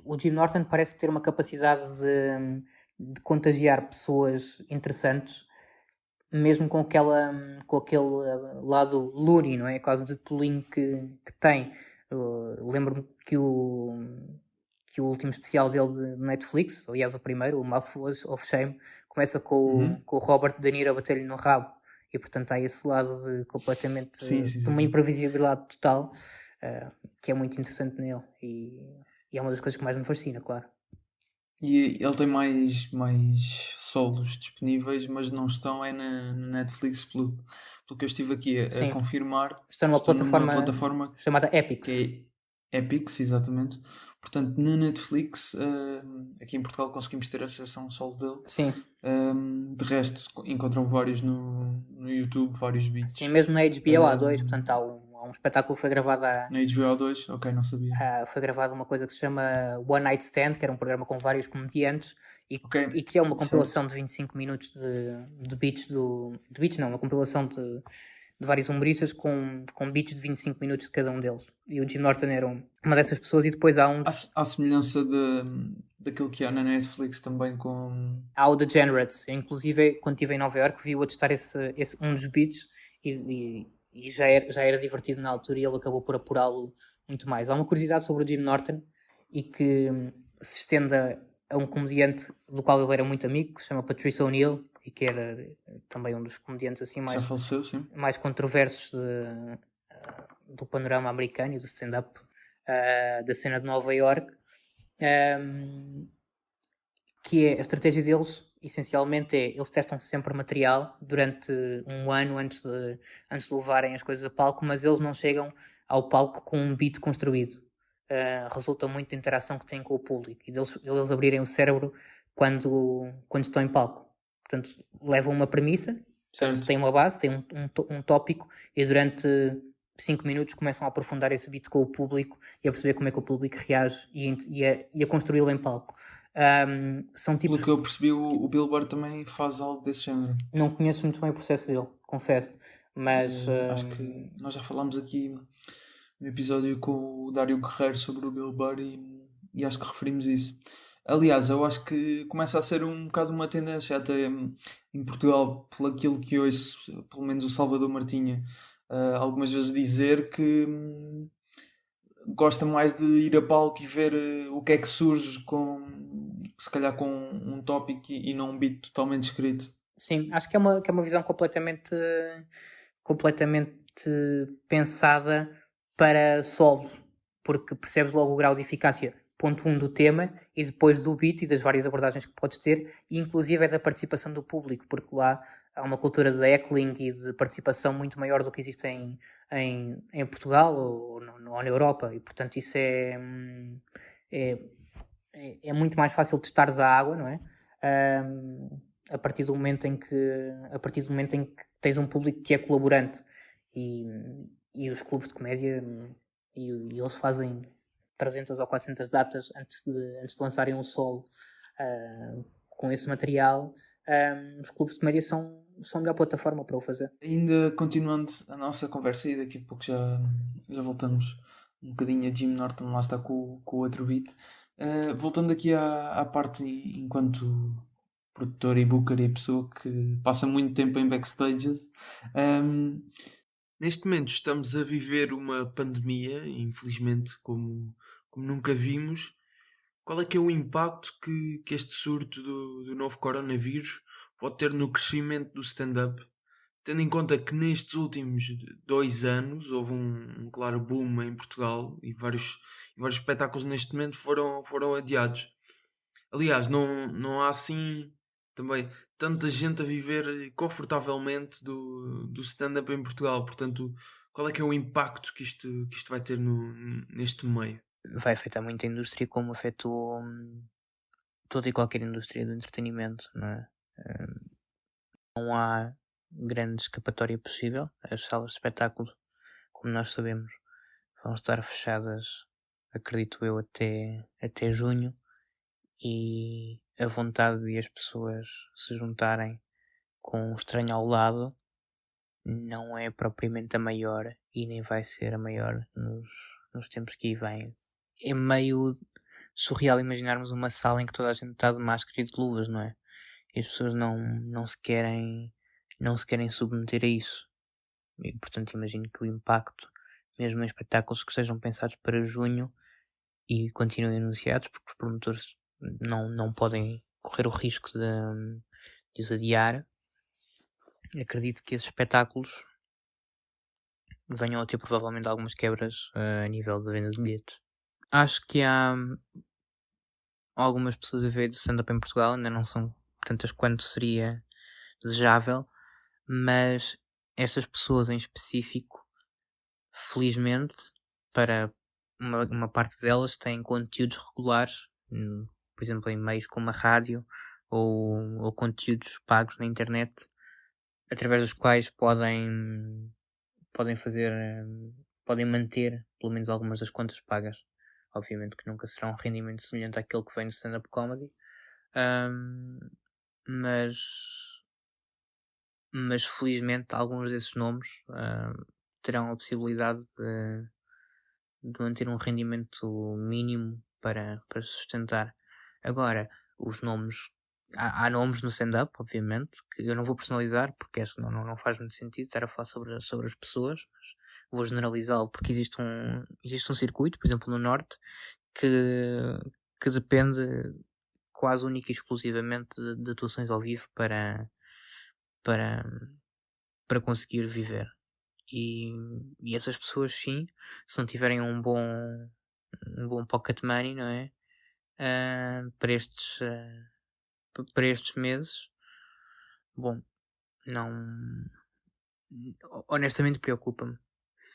o Jim Norton parece ter uma capacidade de contagiar pessoas interessantes, mesmo com aquele lado loony, não é? Quase de tolinho que tem. Lembro-me que o último especial dele de Netflix, aliás o primeiro, o Mouthfuls of Shame, começa com o Robert De Niro a bater-lhe no rabo, e portanto há esse lado completamente de uma imprevisibilidade total, que é muito interessante nele, e é uma das coisas que mais me fascina, claro. E ele tem mais solos disponíveis, mas não estão na Netflix, pelo que eu estive aqui a confirmar. Está numa plataforma chamada Epix. Que é Epix, exatamente. Portanto, na Netflix, aqui em Portugal, conseguimos ter acesso a um solo dele. Sim. De resto, encontram vários no YouTube, vários vídeos. Sim, mesmo na HBO A2, portanto, há um espetáculo que foi gravado na HBO A2? Ok, não sabia. Foi gravado uma coisa que se chama One Night Stand, que era um programa com vários comediantes, e que é uma compilação de 25 minutos de beats uma compilação de vários humoristas com beats de 25 minutos de cada um deles. E o Jim Norton era uma dessas pessoas, e depois há À semelhança daquilo que há na Netflix também com... Há o Degenerates. Inclusive, quando estive em Nova Iorque, vi-o a testar um dos beats, e já era divertido na altura, e ele acabou por apurá-lo muito mais. Há uma curiosidade sobre o Jim Norton, e que se estende a um comediante do qual ele era muito amigo, que se chama Patrice O'Neill, e que era também um dos comediantes assim mais controversos do panorama americano e do stand-up da cena de Nova Iorque, que é a estratégia deles, essencialmente, eles testam sempre material durante um ano antes de levarem as coisas a palco, mas eles não chegam ao palco com um beat construído. Resulta muito da interação que têm com o público, e deles abrirem o cérebro quando estão em palco. Portanto, levam uma premissa, têm uma base, têm um tópico, e durante 5 minutos começam a aprofundar esse beat com o público, e a perceber como é que o público reage, e a construí-lo em palco. São tipos... Pelo que eu percebi, o Bill Burr também faz algo desse género. Não conheço muito bem o processo dele, confesso, mas... Acho que nós já falámos aqui no episódio com o Dário Guerreiro sobre o Bill Burr, e acho que referimos isso. Aliás, eu acho que começa a ser um bocado uma tendência até em Portugal, por aquilo que ouço, pelo menos o Salvador Martinha, algumas vezes dizer que gosta mais de ir a palco e ver o que é que surge, se calhar com um tópico e não um beat totalmente escrito. Sim, acho que é uma visão completamente pensada para solos, porque percebes logo o grau de eficácia, ponto 1 do tema, e depois do beat e das várias abordagens que podes ter, e inclusive é da participação do público, porque lá há uma cultura de heckling e de participação muito maior do que existe em Portugal ou na Europa, e portanto isso é muito mais fácil testares a água, não é? A partir do momento em que tens um público que é colaborante, e os clubes de comédia, e eles fazem 300 ou 400 datas antes de lançarem um solo com esse material. Os clubes de comédia são a melhor plataforma para o fazer. Ainda continuando a nossa conversa, e daqui a pouco já voltamos um bocadinho a Jim Norton, lá está com o outro beat. Voltando aqui à parte enquanto produtor e booker e pessoa que passa muito tempo em backstages. Neste momento estamos a viver uma pandemia, infelizmente, como nunca vimos. Qual é que é o impacto que este surto do novo coronavírus pode ter no crescimento do stand-up? Tendo em conta que nestes últimos 2 anos houve um claro boom em Portugal e vários espetáculos neste momento foram adiados. Aliás, não há assim também tanta gente a viver confortavelmente do stand-up em Portugal. Portanto, qual é que é o impacto que isto vai ter neste meio? Vai afetar muito a indústria, como afetou toda e qualquer indústria do entretenimento, não é? Não há grande escapatória possível. As salas de espetáculo, como nós sabemos, vão estar fechadas, acredito eu, até junho, e a vontade de as pessoas se juntarem com um estranho ao lado não é propriamente a maior, e nem vai ser a maior nos tempos que aí vêm. É meio surreal imaginarmos uma sala em que toda a gente está de máscara e de luvas, não é? E as pessoas não se querem submeter a isso. E, portanto, imagino que o impacto, mesmo em espetáculos que sejam pensados para junho e continuem anunciados, porque os promotores não podem correr o risco de os adiar, acredito que esses espetáculos venham a ter provavelmente algumas quebras a nível de venda de bilhetes. Acho que há algumas pessoas a ver de stand-up em Portugal, ainda não são tantas quanto seria desejável, mas estas pessoas em específico, felizmente, para uma parte delas, têm conteúdos regulares, por exemplo, em meios como a rádio ou conteúdos pagos na internet, através dos quais podem manter pelo menos algumas das contas pagas. Obviamente que nunca será um rendimento semelhante àquele que vem no stand-up comedy, mas felizmente alguns desses nomes terão a possibilidade de manter um rendimento mínimo para sustentar. Agora, os nomes, há nomes no stand-up, obviamente, que eu não vou personalizar, porque acho que não faz muito sentido estar a falar sobre as pessoas, mas vou generalizá-lo, porque existe um circuito, por exemplo, no Norte, que depende quase única e exclusivamente de atuações ao vivo para conseguir viver. E essas pessoas, sim, se não tiverem um bom pocket money, não é? Para estes meses, bom, honestamente preocupa-me.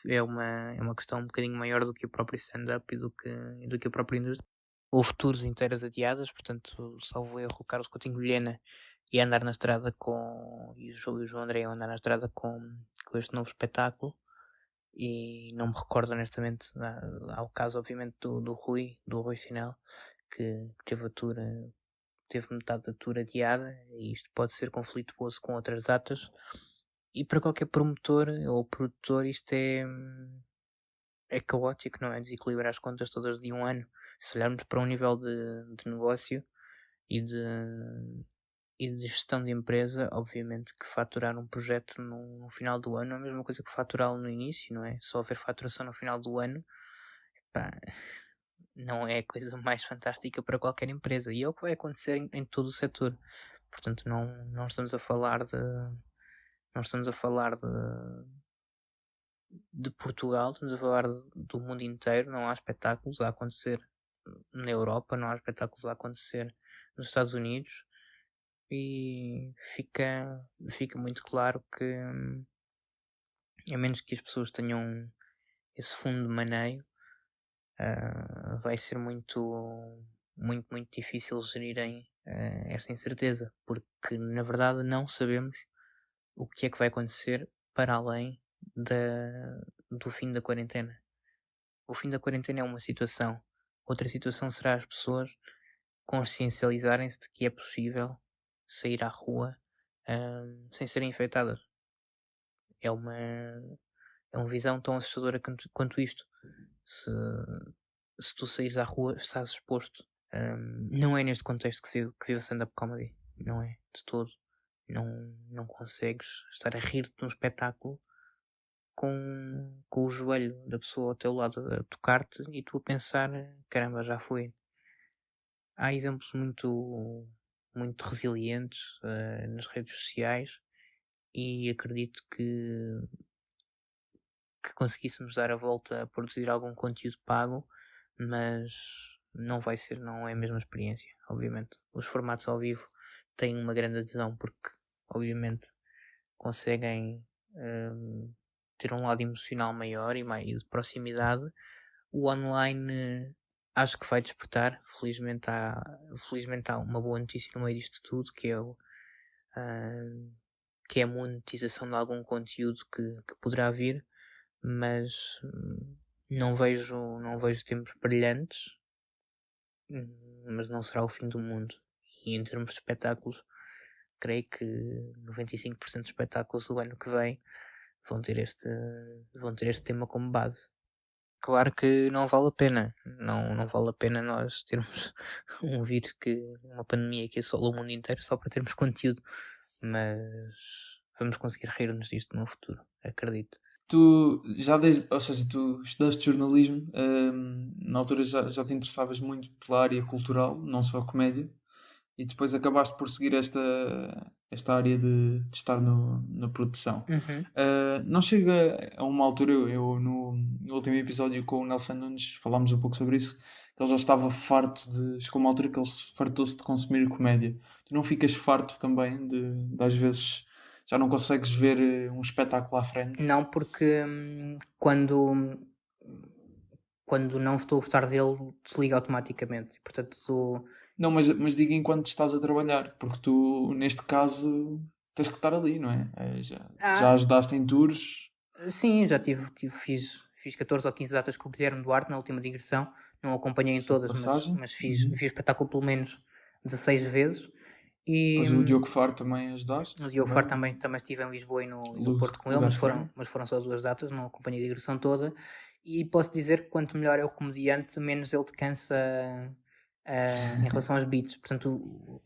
É uma questão um bocadinho maior do que o próprio stand-up e do que a própria indústria. Houve tours inteiras adiadas, portanto, salvo erro, o Carlos Coutinho Vilhena ia andar na estrada e o João André ia andar na estrada com este novo espetáculo, e não me recordo honestamente. Há o caso, obviamente, do Rui Sinel, que teve metade da tour adiada, e isto pode ser conflituoso com outras datas, e para qualquer promotor ou produtor isto é caótico, não é? Desequilibrar as contas todas de um ano. Se olharmos para um nível de negócio e de gestão de empresa, obviamente que faturar um projeto no final do ano é a mesma coisa que faturá-lo no início, não é? Só haver faturação no final do ano, pá, não é a coisa mais fantástica para qualquer empresa, e é o que vai acontecer em todo o setor. Portanto, não estamos a falar de de Portugal, estamos a falar do mundo inteiro. Não há espetáculos a acontecer na Europa, não há espetáculos a acontecer nos Estados Unidos, e fica muito claro que, a menos que as pessoas tenham esse fundo de maneio, vai ser muito, muito, muito difícil gerirem esta incerteza, porque na verdade não sabemos o que é que vai acontecer para além do fim da quarentena. O fim da quarentena é uma situação. Outra situação será as pessoas consciencializarem-se de que é possível sair à rua sem serem infectadas. É uma visão tão assustadora quanto isto. Se tu saís à rua, estás exposto. Não é neste contexto que vive stand-up comedy. Não é, de todo. Não consegues estar a rir-te num espetáculo com o joelho da pessoa ao teu lado a tocar-te e tu a pensar, caramba, já foi. Há exemplos muito, muito resilientes nas redes sociais, e acredito que conseguíssemos dar a volta a produzir algum conteúdo pago, mas não é a mesma experiência, obviamente. Os formatos ao vivo têm uma grande adesão porque, obviamente, conseguem ter um lado emocional maior e de proximidade. O online acho que vai despertar. Felizmente há uma boa notícia no meio disto tudo, que é a monetização de algum conteúdo que poderá vir, mas não vejo tempos brilhantes, mas não será o fim do mundo. E em termos de espetáculos, creio que 95% dos espetáculos do ano que vem vão ter este tema como base. Claro que não vale a pena. Não vale a pena nós termos um vírus, uma pandemia que assola o mundo inteiro só para termos conteúdo. Mas vamos conseguir rir-nos disto no futuro, acredito. Tu ou seja, tu estudaste jornalismo, na altura já te interessavas muito pela área cultural, não só a comédia, e depois acabaste por seguir esta área de estar na produção. Não chega a uma altura, eu no último episódio com o Nelson Nunes falámos um pouco sobre isso, que ele já estava farto chegou uma altura que ele fartou-se de consumir comédia. Tu não ficas farto também de às vezes já não consegues ver um espetáculo à frente? Não, porque quando não estou a gostar dele, desliga automaticamente. Portanto, Não, mas digo enquanto estás a trabalhar, porque tu, neste caso, tens que estar ali, não é? Já ajudaste em tours. Sim, já fiz 14 ou 15 datas com o Guilherme Duarte na última digressão. Não acompanhei em todas, mas fiz espetáculo pelo menos 16 vezes. E Depois o Diogo Faro também ajudaste? o Diogo Faro também estive em Lisboa e no Porto com ele, mas foram só 2 datas, não acompanhei a digressão toda. E posso dizer que quanto melhor é o comediante, menos ele te cansa em relação aos beats. Portanto,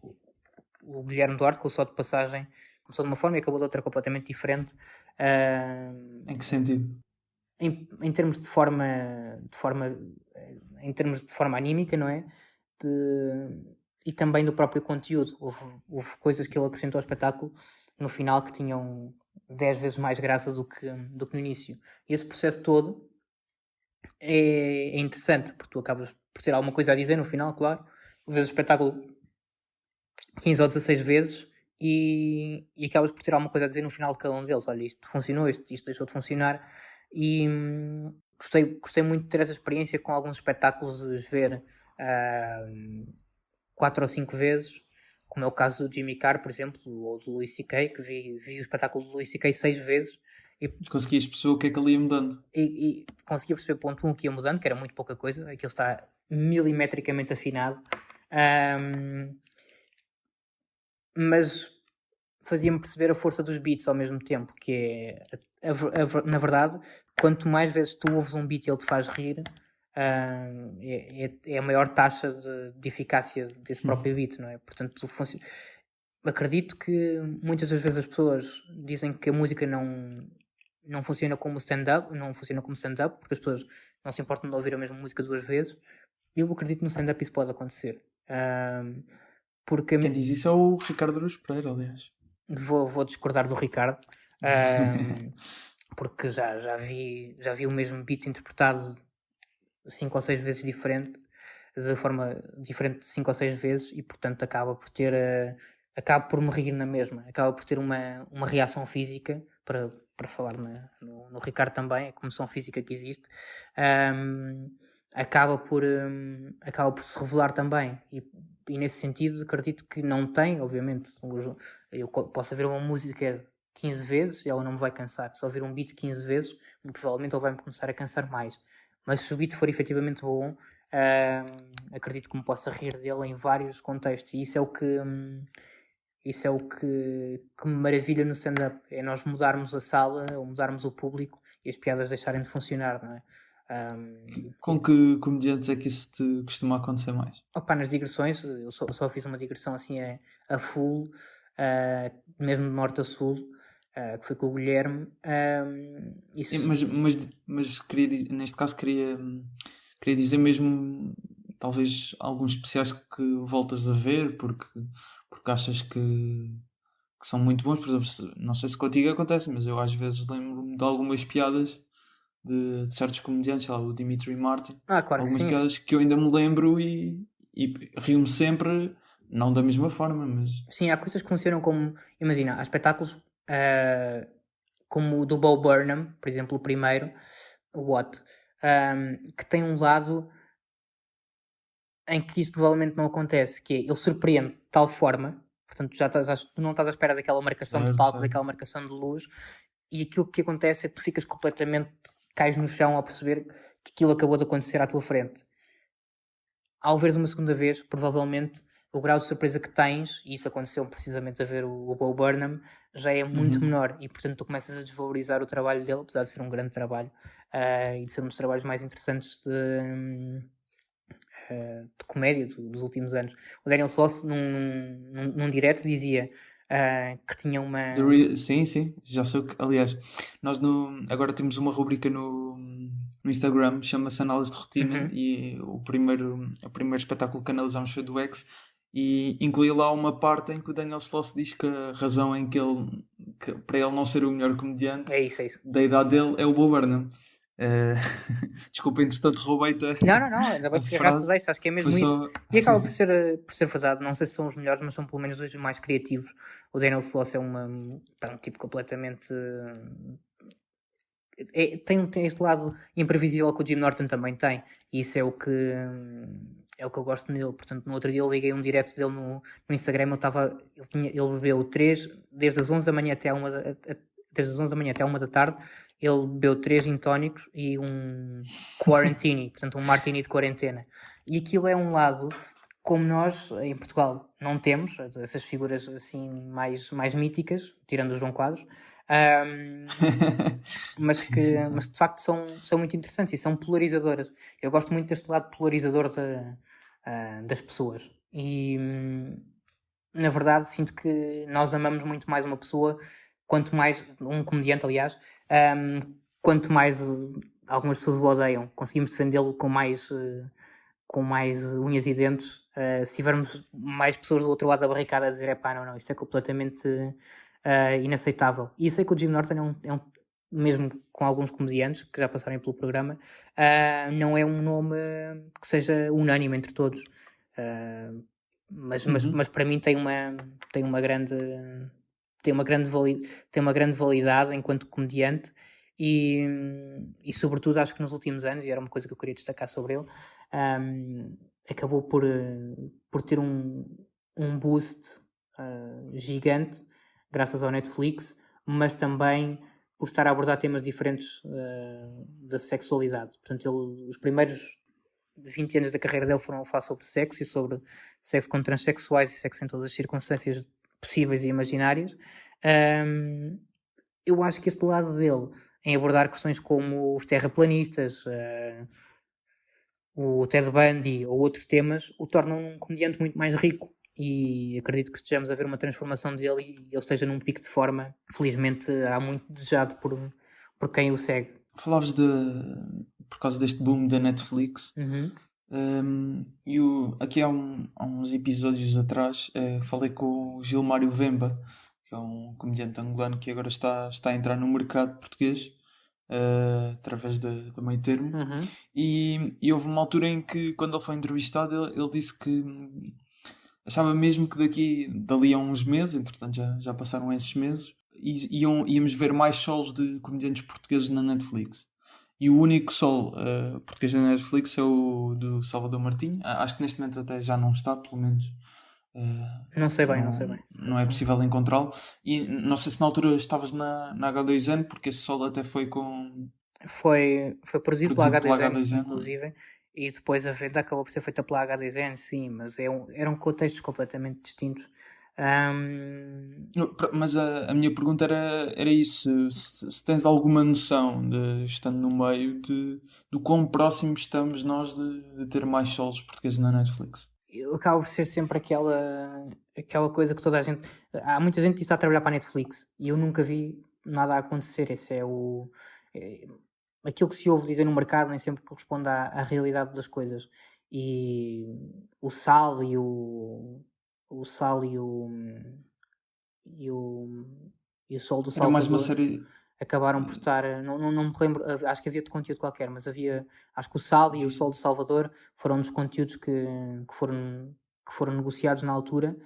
o Guilherme Duarte, com o Só de Passagem, começou de uma forma e acabou de outra completamente diferente. Em que sentido? Em termos de forma anímica, não é? E também do próprio conteúdo. Houve coisas que ele acrescentou ao espetáculo no final que tinham 10 vezes mais graça do que no início. E esse processo todo é interessante, porque tu acabas por ter alguma coisa a dizer no final, claro. Vês o espetáculo 15 ou 16 vezes e acabas por ter alguma coisa a dizer no final de cada um deles. Olha, isto funcionou, isto deixou de funcionar. E gostei muito de ter essa experiência com alguns espetáculos, de ver 4 ou 5 vezes, como é o caso do Jimmy Carr, por exemplo, ou do Louis C.K., que vi o espetáculo do Louis C.K. 6 vezes. E conseguias perceber o que é que ele ia mudando. E conseguia perceber, ponto 1, que ia mudando, que era muito pouca coisa. Aquilo está milimetricamente afinado. Mas fazia-me perceber a força dos beats ao mesmo tempo, que na verdade, quanto mais vezes tu ouves um beat e ele te faz rir, é a maior taxa de eficácia desse próprio beat, não é? Portanto, acredito que muitas das vezes as pessoas dizem que a música não funciona como stand-up, porque as pessoas não se importam de ouvir a mesma música 2 vezes. Eu acredito que no stand-up isso pode acontecer. Porque quem diz isso é o Ricardo Aruz Pereira, aliás. Vou discordar do Ricardo. porque já vi o mesmo beat interpretado 5 ou 6 vezes diferente, de forma diferente 5 ou 6 vezes, e portanto acaba por me rir na mesma, acaba por ter uma reação física, para falar no Ricardo também, a comoção física que existe, acaba por se revelar também, e nesse sentido acredito que não tem, obviamente, eu posso ouvir uma música 15 vezes e ela não me vai cansar, se ouvir um beat 15 vezes, provavelmente ele vai-me começar a cansar mais, mas se o beat for efetivamente bom, acredito que me possa rir dele em vários contextos, e isso é o que me maravilha no stand-up, é nós mudarmos a sala ou mudarmos o público e as piadas deixarem de funcionar, não é? Com que comediantes é que isso te costuma acontecer mais? Nas digressões, eu só fiz uma digressão assim a full, mesmo de norte a sul, que foi com o Guilherme. Mas neste caso queria dizer mesmo, talvez alguns especiais que voltas a ver porque achas que são muito bons. Por exemplo, não sei se contigo acontece, mas eu às vezes lembro-me de algumas piadas de certos comediantes, sei lá, o Dimitri Martin, claro, algumas sim, piadas que eu ainda me lembro e rio-me sempre, não da mesma forma, mas... Sim, há coisas que funcionam como... Imagina, há espetáculos como o do Bo Burnham, por exemplo, o primeiro, o What, que tem um lado em que isso provavelmente não acontece, que é, ele surpreende de tal forma, portanto, tu não estás à espera daquela marcação de palco, daquela marcação de luz, e aquilo que acontece é que tu ficas completamente, cais no chão ao perceber que aquilo acabou de acontecer à tua frente. Ao veres uma segunda vez, provavelmente, o grau de surpresa que tens, e isso aconteceu precisamente a ver o Bo Burnham, já é muito menor, e portanto tu começas a desvalorizar o trabalho dele, apesar de ser um grande trabalho, e de ser um dos trabalhos mais interessantes de comédia dos últimos anos. O Daniel Sloss, num direto, dizia que tinha uma... Sim, já sei o que... Aliás, nós agora temos uma rubrica no Instagram, chama-se Análise de Rotina, e o primeiro espetáculo que analisámos foi do X, e inclui lá uma parte em que o Daniel Sloss diz que a razão em que para ele não ser o melhor comediante É isso. da idade dele é o Bo Burnham. Desculpa, entretanto roubei-te Não, ainda bem que agarraste deixa, acho que é mesmo isso. E acaba por ser verdade, não sei se são os melhores, mas são pelo menos dois dos mais criativos. O Daniel Sloss é um tipo completamente... tem este lado imprevisível que o Jim Norton também tem, e isso é o que eu gosto nele. Portanto, no outro dia eu liguei um direto dele no Instagram, ele bebeu 3, desde as 11 da manhã até desde as 11 da manhã até 1 da tarde, ele bebeu 3 gin tónicos e um quarantini, portanto um martini de quarentena. E aquilo é um lado, como nós em Portugal não temos, essas figuras assim mais míticas, tirando o João Quadros, mas de facto são muito interessantes e são polarizadoras. Eu gosto muito deste lado polarizador das pessoas. E na verdade sinto que nós amamos muito mais uma pessoa, quanto mais, um comediante aliás, quanto mais algumas pessoas o odeiam, conseguimos defendê-lo com mais unhas e dentes. Se tivermos mais pessoas do outro lado da barricada a dizer não, isto é completamente inaceitável. E eu sei que o Jim Norton é um, mesmo com alguns comediantes que já passaram pelo programa, não é um nome que seja unânime entre todos, mas para mim tem uma grande validade enquanto comediante, e sobretudo acho que nos últimos anos, e era uma coisa que eu queria destacar sobre ele, acabou por ter um boost gigante graças ao Netflix, mas também por estar a abordar temas diferentes da sexualidade. Portanto, os primeiros 20 anos da carreira dele foram a falar sobre sexo, e sobre sexo com transexuais e sexo em todas as circunstâncias possíveis e imaginárias. Eu acho que este lado dele, em abordar questões como os terraplanistas, o Ted Bundy ou outros temas, o tornam um comediante muito mais rico, e acredito que estejamos a ver uma transformação dele e ele esteja num pico de forma, felizmente há muito desejado por quem o segue. Falavas por causa deste boom da Netflix. Aqui há uns episódios atrás falei com o Gilmário Vemba, que é um comediante angolano que agora está a entrar no mercado português, através da Meio Termo. Uhum. E houve uma altura em que, quando ele foi entrevistado, ele disse que achava mesmo que dali a uns meses, entretanto já passaram esses meses, íamos ver mais solos de comediantes portugueses na Netflix. E o único solo português da Netflix é o do Salvador Martinho. Acho que neste momento até já não está, pelo menos. Não sei bem. Não é possível encontrá-lo. E não sei se na altura estavas na H2N, porque esse solo até foi Foi produzido pela produzido pela H2N, H2N. inclusive, e depois a venda acabou por ser feita pela H2N, sim, mas eram contextos completamente distintos. Mas a minha pergunta era isso: se tens alguma noção, estando no meio, do quão próximos estamos nós de ter mais solos portugueses na Netflix. Acaba por ser sempre aquela coisa que toda a gente... Há muita gente que está a trabalhar para a Netflix e eu nunca vi nada a acontecer. Esse é aquilo que se ouve dizer no mercado nem sempre corresponde à realidade das coisas. E o Sal e o Sol do Era mais uma Salvador série. acabaram por estar, não me lembro, acho que havia de conteúdo qualquer, mas acho que o Sal e o Sol do Salvador foram um dos conteúdos que foram negociados na altura.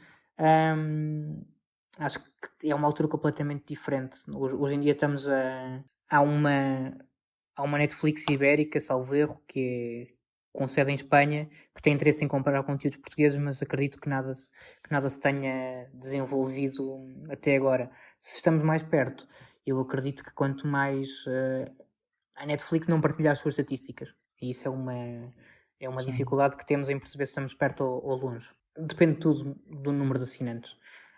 Acho que é uma altura completamente diferente. Hoje em dia estamos há uma Netflix ibérica, salvo erro, que é com sede em Espanha, que tem interesse em comprar conteúdos portugueses, mas acredito que nada se tenha desenvolvido até agora. Se estamos mais perto, eu acredito que quanto mais a Netflix não partilha as suas estatísticas, e isso é uma dificuldade que temos em perceber se estamos perto ou longe. Depende tudo do número de assinantes.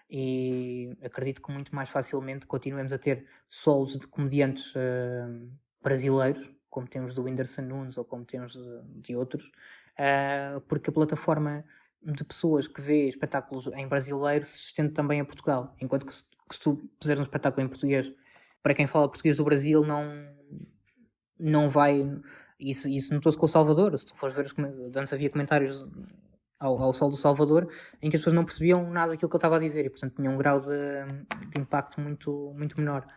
E acredito que muito mais facilmente continuemos a ter solos de comediantes brasileiros, como temos do Whindersson Nunes ou como temos de outros, porque a plataforma de pessoas que vê espetáculos em brasileiro se estende também a Portugal, enquanto que se tu puseres um espetáculo em português, para quem fala português do Brasil não vai... Isso notou-se com o Salvador. Se tu fores ver antes havia comentários ao Sol do Salvador em que as pessoas não percebiam nada daquilo que ele estava a dizer e portanto tinha um grau de impacto muito, muito menor.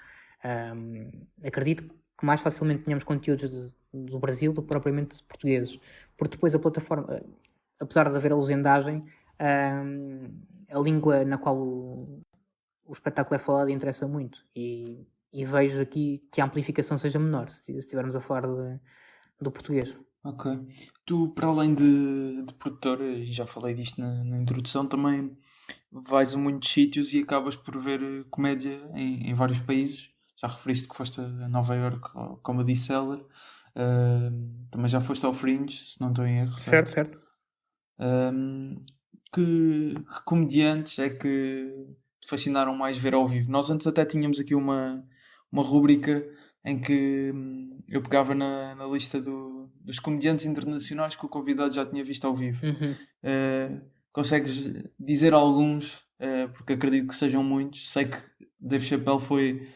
Acredito que mais facilmente tínhamos conteúdos do Brasil do que propriamente portugueses, porque depois a plataforma, apesar de haver a legendagem, a língua na qual o espetáculo é falado interessa muito e vejo aqui que a amplificação seja menor se estivermos a falar do português. Ok. Tu, para além de produtor, e já falei disto na introdução, também vais a muitos sítios e acabas por ver comédia em vários países. Já referiste que foste a Nova Iorque ao Comedy Cellar. Também já foste ao Fringe, se não estou em erro. Certo. Que comediantes é que te fascinaram mais ver ao vivo? Nós antes até tínhamos aqui uma rúbrica em que eu pegava na lista dos comediantes internacionais que o convidado já tinha visto ao vivo. Consegues dizer alguns? Porque acredito que sejam muitos. Sei que Dave Chappelle foi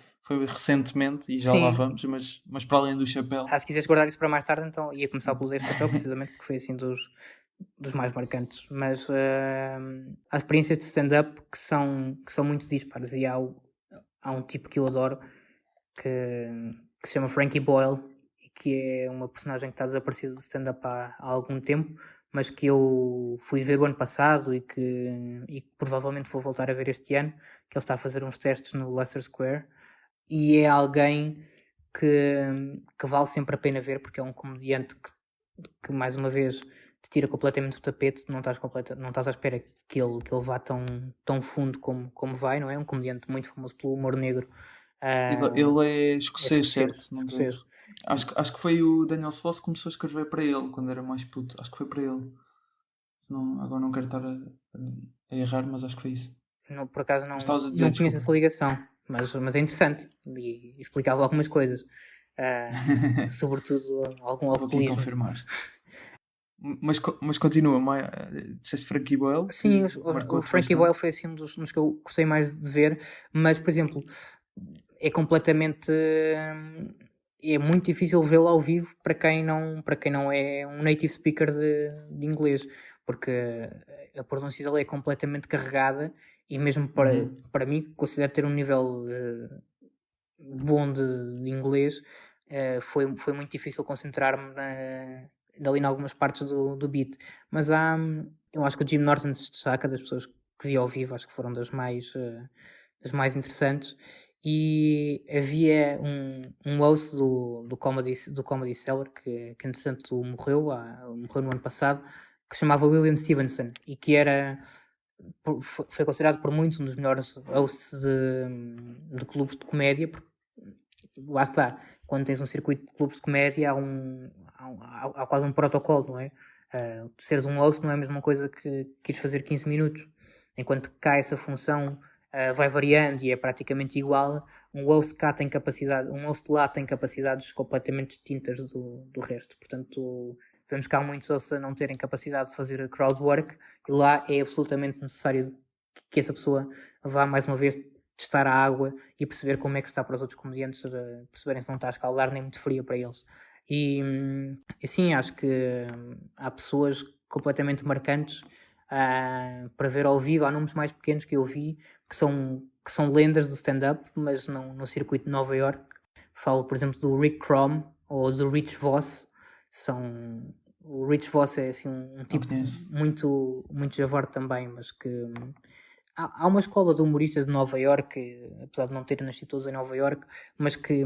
recentemente e já lá vamos, mas para além do Chappelle... Se quiseres guardar isso para mais tarde, então ia começar pelo Dave Chappelle, precisamente porque foi assim dos mais marcantes. Mas há experiências de stand-up que são muito dispares e há um tipo que eu adoro que se chama Frankie Boyle e que é uma personagem que está desaparecido do stand-up há algum tempo, mas que eu fui ver o ano passado e que provavelmente vou voltar a ver este ano, que ele está a fazer uns testes no Leicester Square e é alguém que vale sempre a pena ver porque é um comediante que mais uma vez te tira completamente do tapete, não estás à espera que ele vá tão fundo como vai, não é? Um comediante muito famoso pelo humor negro. Ele é escocês, certo? Escocês. Acho que foi o Daniel Sloss que começou a escrever para ele quando era mais puto. Acho que foi para ele. Senão, agora não quero estar a errar, mas acho que foi isso. Não, por acaso não dizer, conheço essa ligação, mas é interessante e explicava algumas coisas, sobretudo algum alcoolismo. Vou aqui confirmar. Mas continua, disseste Frankie Boyle? Sim, o Frankie Boyle foi assim um dos que eu gostei mais de ver, mas por exemplo é completamente é muito difícil vê-lo ao vivo para quem não é um native speaker de inglês, porque a pronúncia dele é completamente carregada e mesmo para mim, considero ter um nível bom de inglês, foi muito difícil concentrar-me ali em algumas partes do beat. Mas eu acho que o Jim Norton se destaca das pessoas que vi ao vivo, acho que foram das mais interessantes. E havia um host do Comedy Cellar que entretanto morreu no ano passado, que se chamava William Stevenson e que foi considerado por muitos um dos melhores hosts de clubes de comédia, porque lá está, quando tens um circuito de clubes de comédia há quase um protocolo, não é? Seres um host não é a mesma coisa que ires fazer 15 minutos, enquanto que cá essa função vai variando e é praticamente igual. Um host lá tem capacidades completamente distintas do resto, portanto vemos que há muitos hosts a não terem capacidade de fazer crowd work, e lá é absolutamente necessário que essa pessoa vá mais uma vez testar a água e perceber como é que está para os outros comediantes, perceberem se não está a escaldar nem muito fria para eles. E sim, acho que há pessoas completamente marcantes para ver ao vivo. Há nomes mais pequenos que eu vi que são lendas do stand-up, mas não no circuito de Nova York. Falo, por exemplo, do Rick Crom ou do Rich Voss. O Rich Voss é assim um tipo muito, muito javor também, mas que há uma escola de humoristas de Nova York, apesar de não terem nascido todos em Nova York, mas que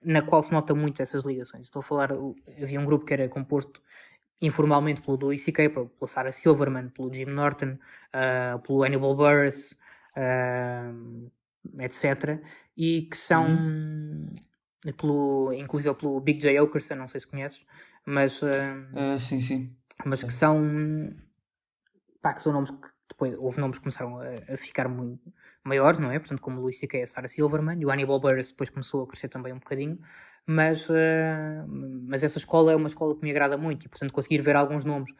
na qual se nota muito essas ligações. Estou a falar, havia um grupo que era composto informalmente pelo Louis C.K., pela Sarah Silverman, pelo Jim Norton, pelo Hannibal Buress, etc. E que são, inclusive pelo Big J. Okerson, não sei se conheces, mas, sim. Mas que são nomes que depois houve nomes que começaram a ficar muito maiores, não é? Portanto, como o Louis C.K., a Sarah Silverman, e o Hannibal Buress depois começou a crescer também um bocadinho, mas essa escola é uma escola que me agrada muito, e portanto conseguir ver alguns nomes.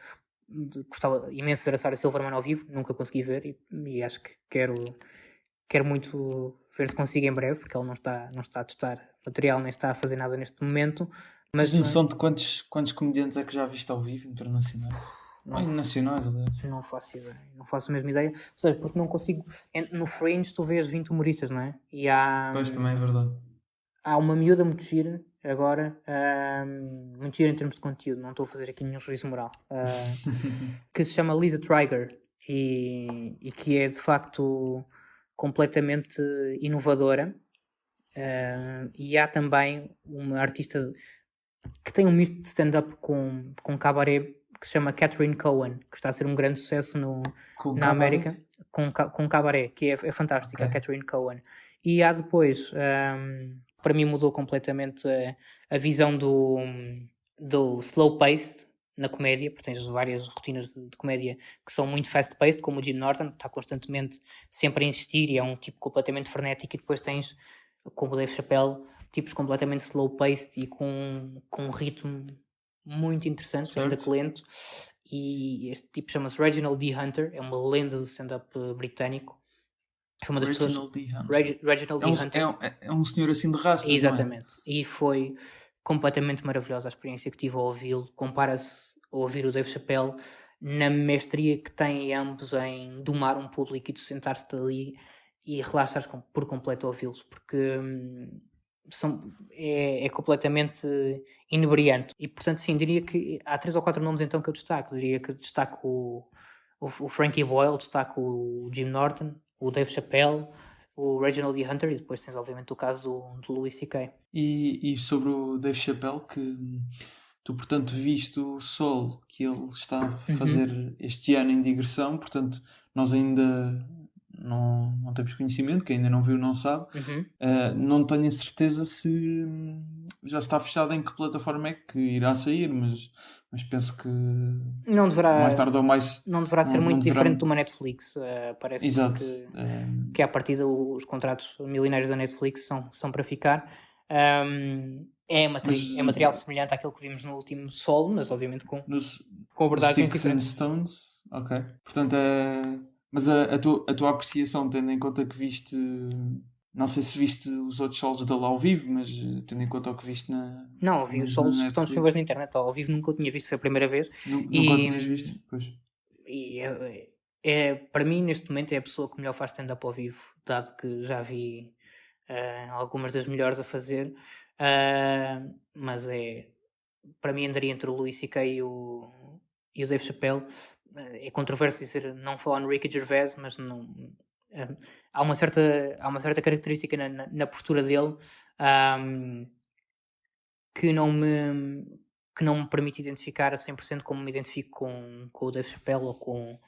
Gostava imenso de ver a Sarah Silverman ao vivo, nunca consegui ver, e acho que quero muito ver se consigo em breve, porque ele não está a testar material, nem está a fazer nada neste momento. Mas tens noção de quantos comediantes é que já viste ao vivo, internacionais? Ou nacionais, aliás? Não faço ideia, não faço a mesma ideia. Ou seja, porque não consigo. No Fringe tu vês 20 humoristas, não é? E Pois, também é verdade. Há uma miúda muito gira agora, muito gira em termos de conteúdo, não estou a fazer aqui nenhum juízo moral, que se chama Lisa Treyger e que é de facto completamente inovadora. E há também uma artista que tem um misto de stand-up com cabaré, que se chama Catherine Cohen, que está a ser um grande sucesso na América, com cabaré, que é fantástica, okay. A Catherine Cohen. E há depois, para mim mudou completamente a visão do slow-paced na comédia, porque tens várias rotinas de comédia que são muito fast-paced, como o Jim Norton, que está constantemente sempre a insistir e é um tipo completamente frenético, e depois tens, como o Dave Chappelle, tipos completamente slow-paced e com um ritmo muito interessante, ainda que lento. E este tipo chama-se Reginald D. Hunter, é uma lenda do stand-up britânico. Foi uma das Reginald pessoas... D. Hunter. Reginald D. Hunter. É um senhor assim de rastas, exatamente. Não é? E foi completamente maravilhosa a experiência que tive ao ouvi-lo. Compara-se a ouvir o Dave Chappelle na mestria que têm ambos em domar um público e de sentar-se ali e relaxar por completo a ouvi-los, porque é completamente inebriante. E portanto sim, diria que há 3 ou 4 nomes então que eu destaco. Diria que destaco o Frankie Boyle, destaco o Jim Norton, o Dave Chappelle, o Reginald D. Hunter, e depois tens obviamente o caso do Louis C.K. E sobre o Dave Chappelle, que tu portanto viste o solo que ele está a fazer este ano em digressão, portanto nós ainda não temos conhecimento, quem ainda não viu não sabe. Não tenho a certeza se já está fechado em que plataforma é que irá sair, mas penso que não deverá, mais tarde ou mais não deverá ser muito diferente de uma Netflix. Parece exato. Que à partida os contratos milionários da Netflix são para ficar. É material semelhante àquilo que vimos no último solo, mas obviamente com abordagens diferentes. Stones, ok. Portanto, mas a tua apreciação, tendo em conta que viste, não sei se viste os outros solos dele ao vivo, mas tendo em conta o que viste não, vi os solos que estão disponíveis na internet. Ao vivo nunca o tinha visto, foi a primeira vez. Nunca o tinhas visto? Pois. E para mim, neste momento, é a pessoa que melhor faz stand-up ao vivo, dado que já vi algumas das melhores a fazer, mas para mim andaria entre o Louis C.K. e o Dave Chappelle. É controverso dizer não falar no Ricky Gervais, mas não, há uma certa característica na postura dele que não me permite identificar a 100% como me identifico com o Dave Chappelle ou com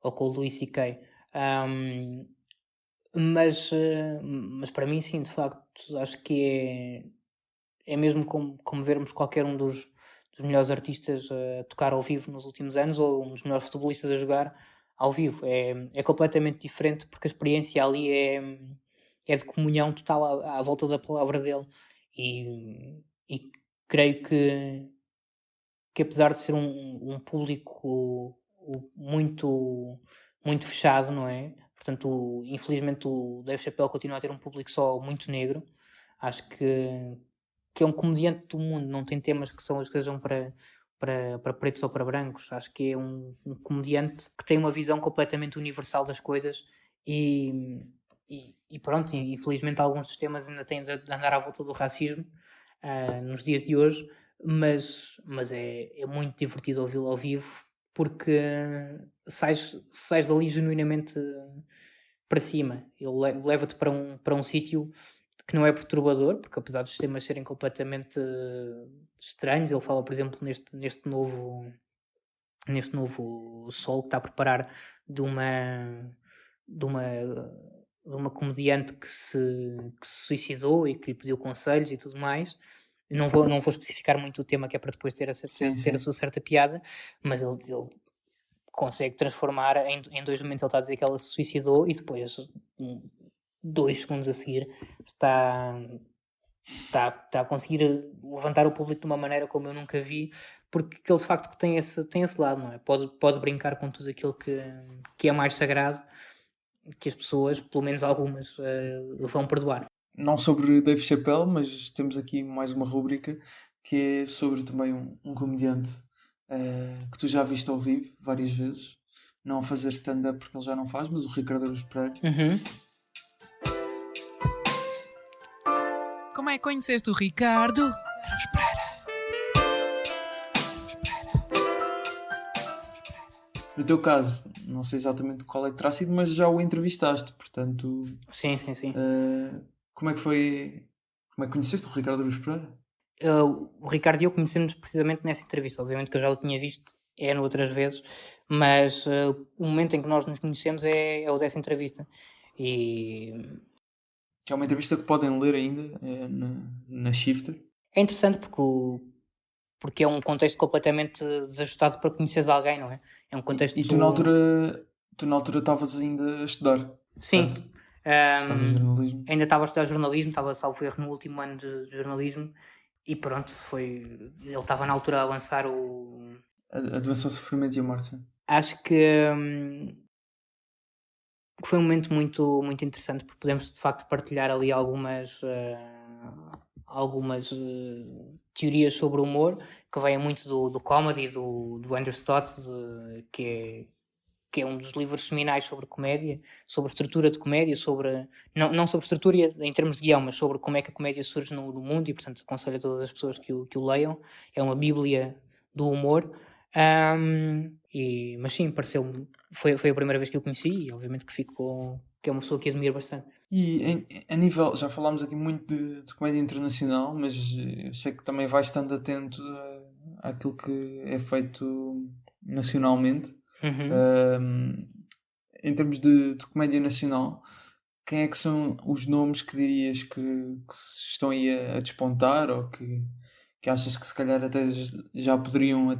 o Louis C.K. Mas para mim, sim, de facto, acho que é mesmo como vermos qualquer um dos melhores artistas a tocar ao vivo nos últimos anos, ou um dos melhores futebolistas a jogar ao vivo. É completamente diferente, porque a experiência ali é de comunhão total à volta da palavra dele. E creio que apesar de ser um público muito, muito fechado, não é? Portanto, infelizmente o Dave Chappelle continua a ter um público só muito negro. Acho que é um comediante do mundo, não tem temas que sejam para pretos ou para brancos. Acho que é um comediante que tem uma visão completamente universal das coisas e pronto, infelizmente alguns dos temas ainda têm de andar à volta do racismo nos dias de hoje, mas é muito divertido ouvi-lo ao vivo, porque sais dali genuinamente para cima. Ele leva-te para um sítio que não é perturbador, porque apesar dos temas serem completamente estranhos, ele fala, por exemplo, neste novo solo que está a preparar de uma comediante que se suicidou e que lhe pediu conselhos e tudo mais. Não vou especificar muito o tema, que é para depois ter a sua certa piada, mas ele consegue transformar em 2 momentos. Ele está a dizer que ela se suicidou e depois 2 segundos a seguir está a conseguir levantar o público de uma maneira como eu nunca vi, porque ele de facto tem esse lado, não é? Pode brincar com tudo aquilo que é mais sagrado, que as pessoas, pelo menos algumas, vão perdoar. Não sobre Dave Chappelle, mas temos aqui mais uma rúbrica que é sobre também um comediante que tu já viste ao vivo várias vezes, não a fazer stand-up porque ele já não faz, mas o Ricardo Araújo Pereira. Como é que conheceste o Ricardo? No teu caso, não sei exatamente qual é que terá sido, mas já o entrevistaste, portanto... Sim. Como é que foi... Como é que conheceste o Ricardo Araújo Pereira? O Ricardo e eu conhecemos precisamente nessa entrevista. Obviamente que eu já o tinha visto outras vezes, mas o momento em que nós nos conhecemos é o dessa entrevista. E... Que é uma entrevista que podem ler ainda na Shifter. É interessante porque é um contexto completamente desajustado para conheceres alguém, não é? É um contexto... E tu na altura estavas ainda a estudar? Sim. Estavas jornalismo? Ainda estava a estudar jornalismo, estava salvo erro no último ano de jornalismo e pronto, ele estava na altura a lançar A Doença, o Sofrimento e a Morte. Acho que foi um momento muito, muito interessante, porque podemos de facto partilhar ali algumas teorias sobre o humor que vêm muito do comedy, do Andrew Stott, que é um dos livros seminais sobre comédia, sobre estrutura de comédia, não sobre estrutura em termos de guião, mas sobre como é que a comédia surge no mundo, e portanto aconselho a todas as pessoas que o leiam. É uma bíblia do humor. Mas sim, pareceu-me, foi a primeira vez que eu conheci, e obviamente que é uma pessoa que admiro bastante. E a nível, já falámos aqui muito de comédia internacional, mas eu sei que também vais estando atento àquilo que é feito nacionalmente. Em termos de comédia nacional, quem é que são os nomes que dirias que estão aí a despontar, ou que achas que se calhar até já poderiam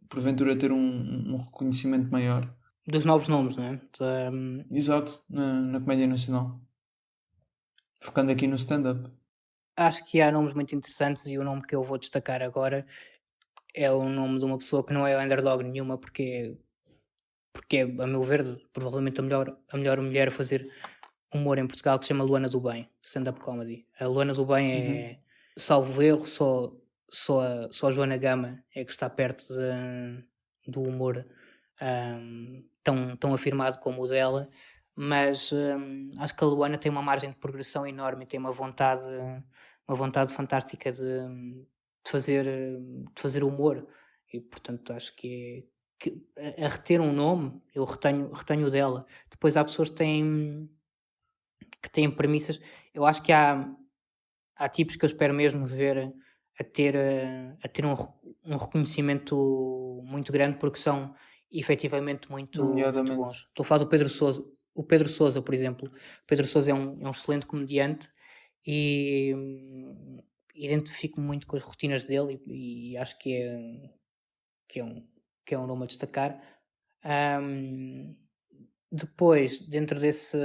porventura ter um reconhecimento maior? Dos novos nomes, não é? Exato, na comédia nacional. Focando aqui no stand-up. Acho que há nomes muito interessantes, e o nome que eu vou destacar agora é o nome de uma pessoa que não é underdog nenhuma, porque é, a meu ver, provavelmente a melhor mulher a fazer humor em Portugal, que se chama Luana do Bem, stand-up comedy. A Luana do Bem é, salvo erro, só a Joana Gama é que está perto do humor tão afirmado como o dela, mas acho que a Luana tem uma margem de progressão enorme e tem uma vontade fantástica de fazer humor. E, portanto, acho que a reter um nome, eu retenho o dela. Depois há pessoas que têm premissas. Eu acho que há tipos que eu espero mesmo ver a ter um reconhecimento muito grande, porque são efetivamente muito Nomeadamente. bons. Estou a falar do Pedro Sousa. O Pedro Sousa, por exemplo. O Pedro Sousa é um excelente comediante e identifico muito com as rotinas dele e acho que é um nome a destacar. Depois, dentro desse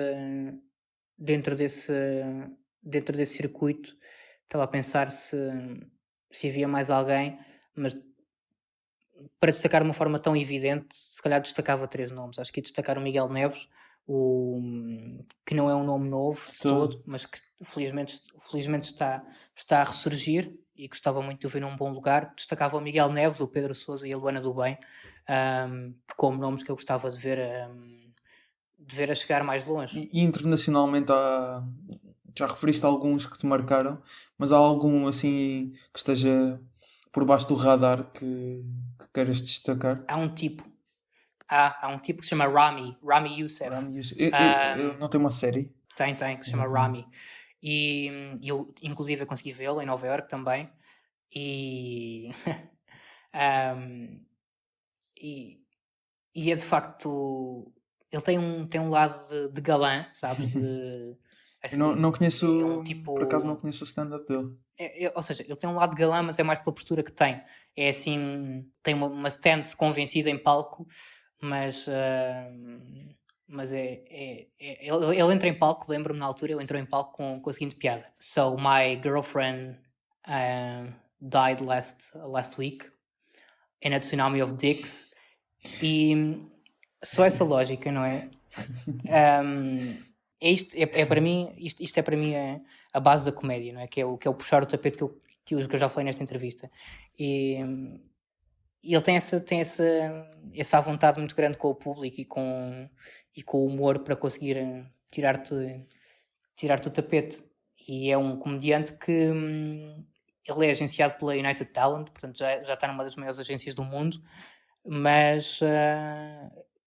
circuito, estava a pensar se havia mais alguém, mas para destacar de uma forma tão evidente, se calhar destacava 3 nomes. Acho que ia destacar o Miguel Neves, que não é um nome novo de todo, mas que felizmente está a ressurgir e gostava muito de o ver num bom lugar. Destacava o Miguel Neves, o Pedro Sousa e a Luana do Bem, como nomes que eu gostava de ver a chegar mais longe. E internacionalmente já referiste alguns que te marcaram, mas há algum assim que esteja por baixo do radar que queiras destacar? Há um tipo que se chama Rami Youssef. Eu não tenho uma série. Tem, que se chama Rami. E eu, inclusive, consegui vê-lo em Nova Iorque também. E é de facto... Ele tem um lado de galã, sabes? Assim, eu não conheço, tipo... por acaso não conheço o stand-up dele. Ou seja, ele tem um lado de galã, mas é mais pela postura que tem. É assim, tem uma stance convencida em palco, mas ele entra em palco, lembro-me na altura, ele entrou em palco com a seguinte piada: So my girlfriend died last week in a tsunami of dicks. E só essa lógica, não é? Isto é para mim a base da comédia, não é? Que é o puxar o tapete que eu já falei nesta entrevista. E ele tem essa vontade muito grande com o público e com o humor para conseguir tirar-te o tapete. E é um comediante que ele é agenciado pela United Talent, portanto já está numa das maiores agências do mundo, mas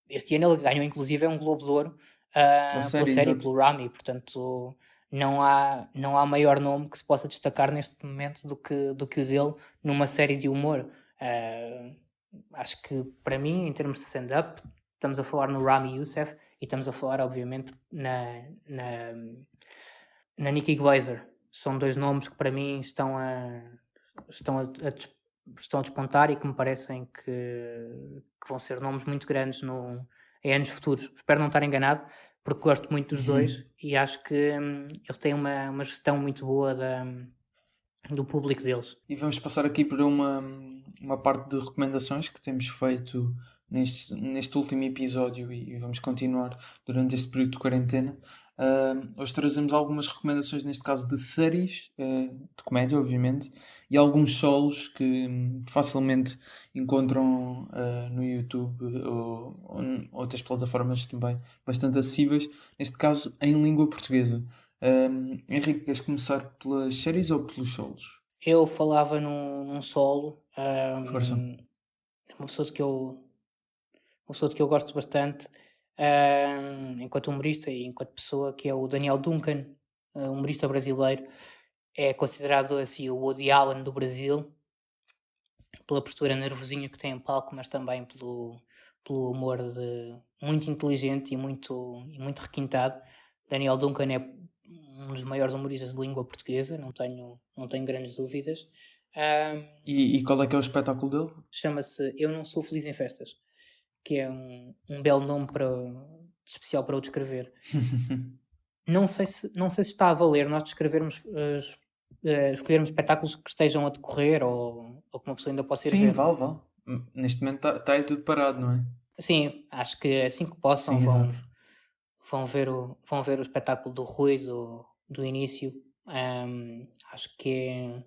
este ano ele ganhou inclusive um Globo de Ouro pela série, pelo Rami, portanto não há maior nome que se possa destacar neste momento do que o dele numa série de humor. Acho que para mim, em termos de stand-up, estamos a falar no Rami Youssef e estamos a falar obviamente na Nikki Glaser. São 2 nomes que para mim estão a despontar e que me parecem que vão ser nomes muito grandes em anos futuros. Espero não estar enganado, porque gosto muito dos dois e acho que eles têm uma gestão muito boa do público deles. E vamos passar aqui para uma parte de recomendações que temos feito neste último episódio e vamos continuar durante este período de quarentena. Hoje trazemos algumas recomendações, neste caso de séries, de comédia, obviamente, e alguns solos que facilmente encontram no YouTube ou outras plataformas também bastante acessíveis, neste caso em língua portuguesa. Henrique, queres começar pelas séries ou pelos solos? Eu falava num solo, Força. uma pessoa de que eu gosto bastante, enquanto humorista e enquanto pessoa, que é o Daniel Duncan, humorista brasileiro. É considerado assim o Woody Allen do Brasil, pela postura nervosinha que tem em palco, mas também pelo humor muito inteligente e muito requintado. Daniel Duncan é um dos maiores humoristas de língua portuguesa, não tenho grandes dúvidas. E qual é que é o espetáculo dele? Chama-se Eu Não Sou Feliz em Festas, que é um belo nome especial para o descrever. Não sei se está a valer nós descrevermos, escolhermos espetáculos que estejam a decorrer ou que uma pessoa ainda possa ir ver. Sim, vale. Neste momento está aí tudo parado, não é? Sim, acho que assim que possam vão ver o espetáculo do Rui do início. Acho que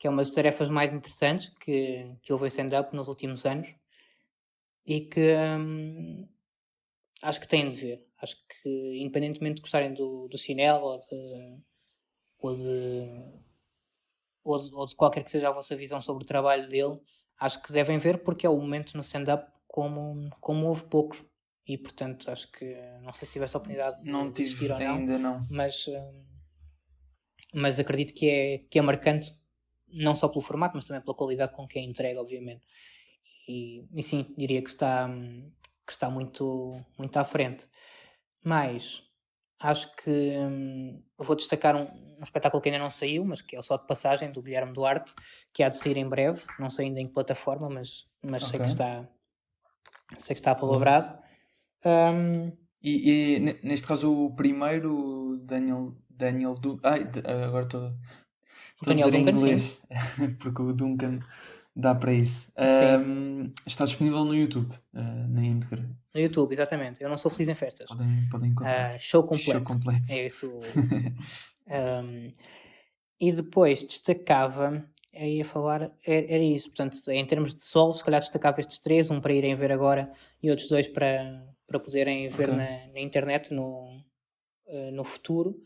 é uma das tarefas mais interessantes que houve em stand-up nos últimos anos e que acho que têm de ver. Acho que, independentemente de gostarem do Cinel ou de qualquer que seja a vossa visão sobre o trabalho dele, acho que devem ver, porque é o momento no stand-up como houve poucos. E, portanto, acho que, não sei se tivesse a oportunidade Não de assistir tive, ou não, ainda não. mas acredito que é marcante, não só pelo formato, mas também pela qualidade com que é entregue, obviamente. E sim, diria que está muito, muito à frente. Mas acho que vou destacar um espetáculo que ainda não saiu, mas que é o Só de Passagem, do Guilherme Duarte, que há de sair em breve. Não sei ainda em que plataforma, mas sei que está apalavrado. Neste caso o primeiro, o Daniel Duncan. Agora estou a Daniel dizer em Duncan, inglês, porque o Duncan dá para isso. Sim. Está disponível no YouTube, na íntegra. No YouTube, exatamente. Eu não sou feliz em festas. Podem encontrar. Show completo. Show completo. É isso. E depois destacava, ia falar, era isso. Portanto, em termos de solos, se calhar destacava estes 3, um para irem ver agora e outros 2 para poderem ver na internet no futuro.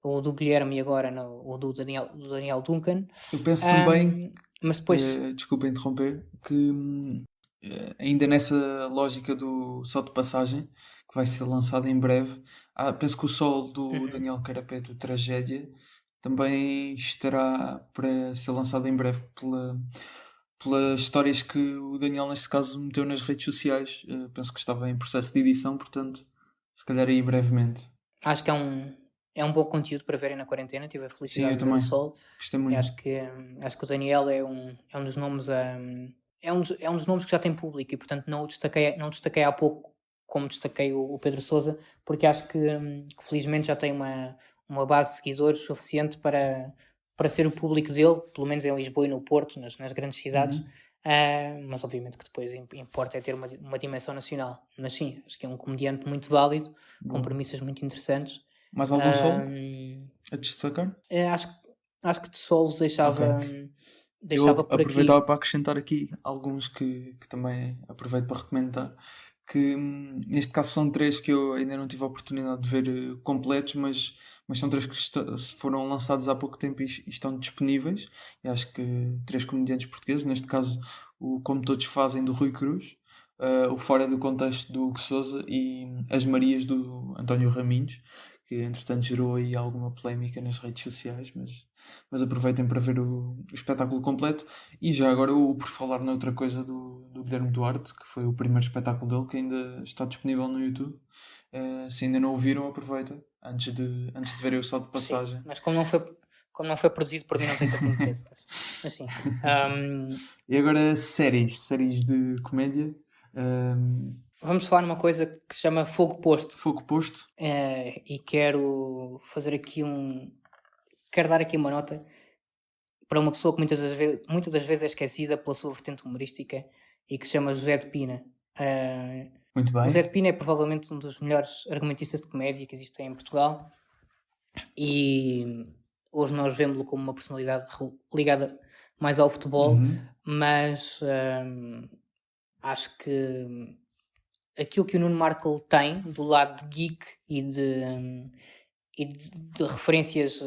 O do Guilherme e agora o do Daniel Duncan. Eu penso também, mas depois... desculpa interromper, que ainda nessa lógica do Só de Passagem, que vai ser lançado em breve, penso que o solo do Daniel Carapé, do Tragédia, também estará para ser lançado em breve pelas histórias que o Daniel, neste caso, meteu nas redes sociais. Penso que estava em processo de edição, portanto, se calhar aí brevemente. Acho que é um bom conteúdo para verem na quarentena. Tive a felicidade de ver o Sol. Gostei muito. E acho que o Daniel é um dos nomes é um dos nomes que já tem público e, portanto, não destaquei há pouco como destaquei o Pedro Sousa, porque acho que felizmente já tem uma base de seguidores suficiente para ser o público dele, pelo menos em Lisboa e no Porto, nas grandes cidades. Mas obviamente que depois importa é ter uma dimensão nacional. Mas sim, acho que é um comediante muito válido, com premissas muito interessantes. Mais algum solo a destacar? Acho que de solos deixava eu por aproveitava aqui. para acrescentar aqui alguns que também aproveito para recomendar, que neste caso são 3 que eu ainda não tive a oportunidade de ver completos, mas são 3 que foram lançados há pouco tempo e estão disponíveis. E acho que 3 comediantes portugueses, neste caso o Como Todos Fazem, do Rui Cruz, o Fora do Contexto, do Hugo Sousa, e As Marias, do António Raminhos, que entretanto gerou aí alguma polémica nas redes sociais, mas aproveitem para ver o espetáculo completo. E já agora, por falar noutra coisa do Guilherme Duarte, que foi o primeiro espetáculo dele, que ainda está disponível no YouTube. Se ainda não o viram, aproveitem antes de verem o Só de Passagem. Sim, mas como não foi produzido por mim, não tem tanto interesse. Mas sim. E agora séries de comédia. Vamos falar numa coisa que se chama Fogo Posto. Fogo Posto. E quero fazer aqui quero dar aqui uma nota para uma pessoa que muitas das vezes é esquecida pela sua vertente humorística e que se chama José de Pina. Muito bem. José de Pina é provavelmente um dos melhores argumentistas de comédia que existem em Portugal e hoje nós vemos-lo como uma personalidade ligada mais ao futebol, mas acho que aquilo que o Nuno Markle tem do lado de geek e de referências,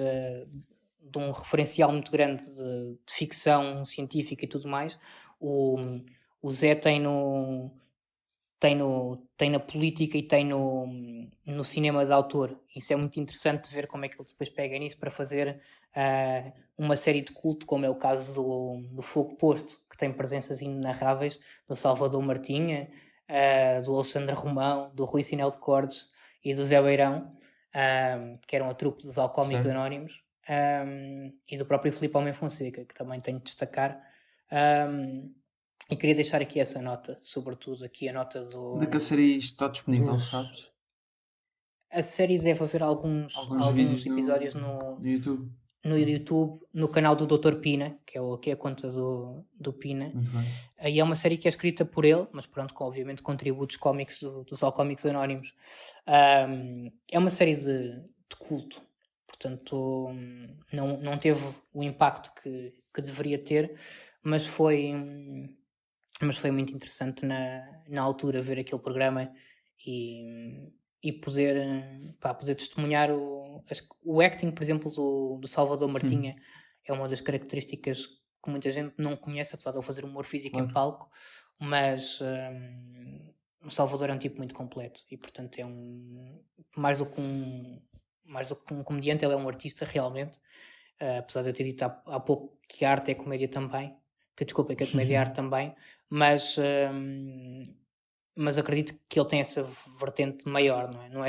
de um referencial muito grande de ficção científica e tudo mais, o Zé tem na política e tem no cinema de autor. Isso é muito interessante de ver como é que ele depois pega nisso para fazer uma série de culto, como é o caso do Fogo Posto, que tem presenças inenarráveis do Salvador Martinha, do Alexandre Romão, do Rui Sinel de Cordes e do Zé Beirão, que eram a trupe dos Alcoólicos Anónimos, e do próprio Filipe Almeida Fonseca, que também tenho de destacar. E queria deixar aqui essa nota, sobretudo aqui a nota de que a série está disponível, sabes? A série deve haver alguns vídeos episódios no YouTube. No YouTube, no canal do Dr. Pina, que é a conta do Pina. Muito bem. E é uma série que é escrita por ele, mas pronto, com obviamente contributos cómicos dos Alcoólicos Anónimos. É uma série de culto, portanto não teve o impacto que deveria ter, mas foi muito interessante na altura ver aquele programa e poder testemunhar o acting, por exemplo, do Salvador Martinha. É uma das características que muita gente não conhece, apesar de ele fazer humor físico em palco, mas o Salvador é um tipo muito completo e, portanto, mais do que um comediante, ele é um artista realmente. Apesar de eu ter dito há pouco que a arte é comédia também, que a comédia é arte também, mas acredito que ele tem essa vertente maior, não é? Não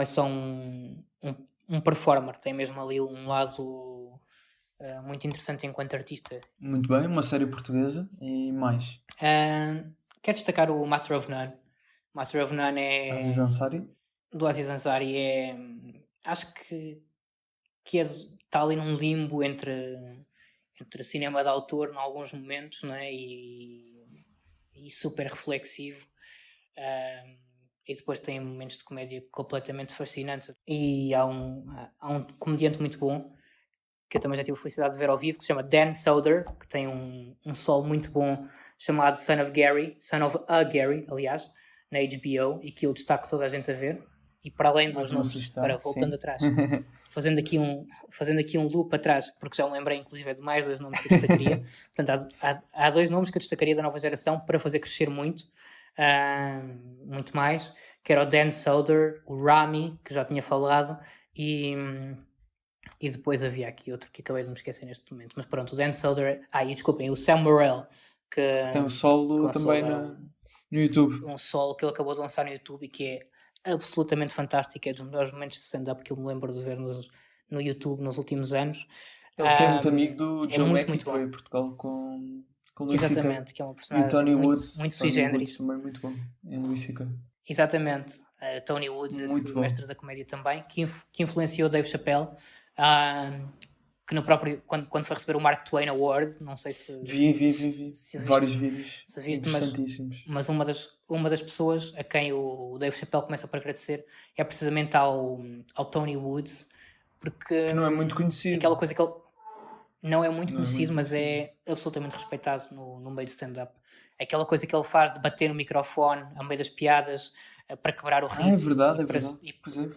é só um performer, tem mesmo ali um lado muito interessante enquanto artista. Muito bem, uma série portuguesa e mais. Quero destacar o Master of None. Master of None é... Aziz Ansari. Do Aziz Ansari acho que está ali num limbo entre cinema de autor em alguns momentos, não é? E super reflexivo, e depois tem momentos de comédia completamente fascinantes. E há um comediante muito bom que eu também já tive a felicidade de ver ao vivo, que se chama Dan Soder, que tem um solo muito bom chamado Son of a Gary, aliás, na HBO, e que eu destaco toda a gente a ver. E para além dos nomes, voltando atrás, fazendo aqui um loop atrás, porque já me lembrei inclusive de mais 2 nomes que eu destacaria. Portanto, há 2 nomes que eu destacaria da nova geração para fazer crescer muito mais, que era o Dan Soder, o Rami, que já tinha falado, e depois havia aqui outro que acabei de me esquecer neste momento. Mas pronto, o Dan Soder, e desculpem, o Sam Morrell, que tem um solo também no YouTube. Um solo que ele acabou de lançar no YouTube e que é absolutamente fantástico, é dos melhores momentos de stand-up que eu me lembro de ver no YouTube nos últimos anos. Ele que é muito amigo do Joe Mackey, que veio a Portugal com Luís C.K. Exatamente, que é uma personagem e Tony Woods, muito sui generis. Também muito bom, em Luís C.K. Exatamente, Tony Woods, esse mestre da comédia também, que influenciou Dave Chappelle, que no próprio, quando foi receber o Mark Twain Award, não sei se... Vi vários vídeos interessantíssimos. Mas uma das pessoas a quem o Dave Chappelle começa por agradecer é precisamente ao Tony Woods, porque... Que não é muito conhecido. Aquela coisa que ele... Não é muito conhecido, mas é absolutamente respeitado no meio de stand-up. Aquela coisa que ele faz de bater no microfone a meio das piadas para quebrar o ritmo. É verdade. Pois é.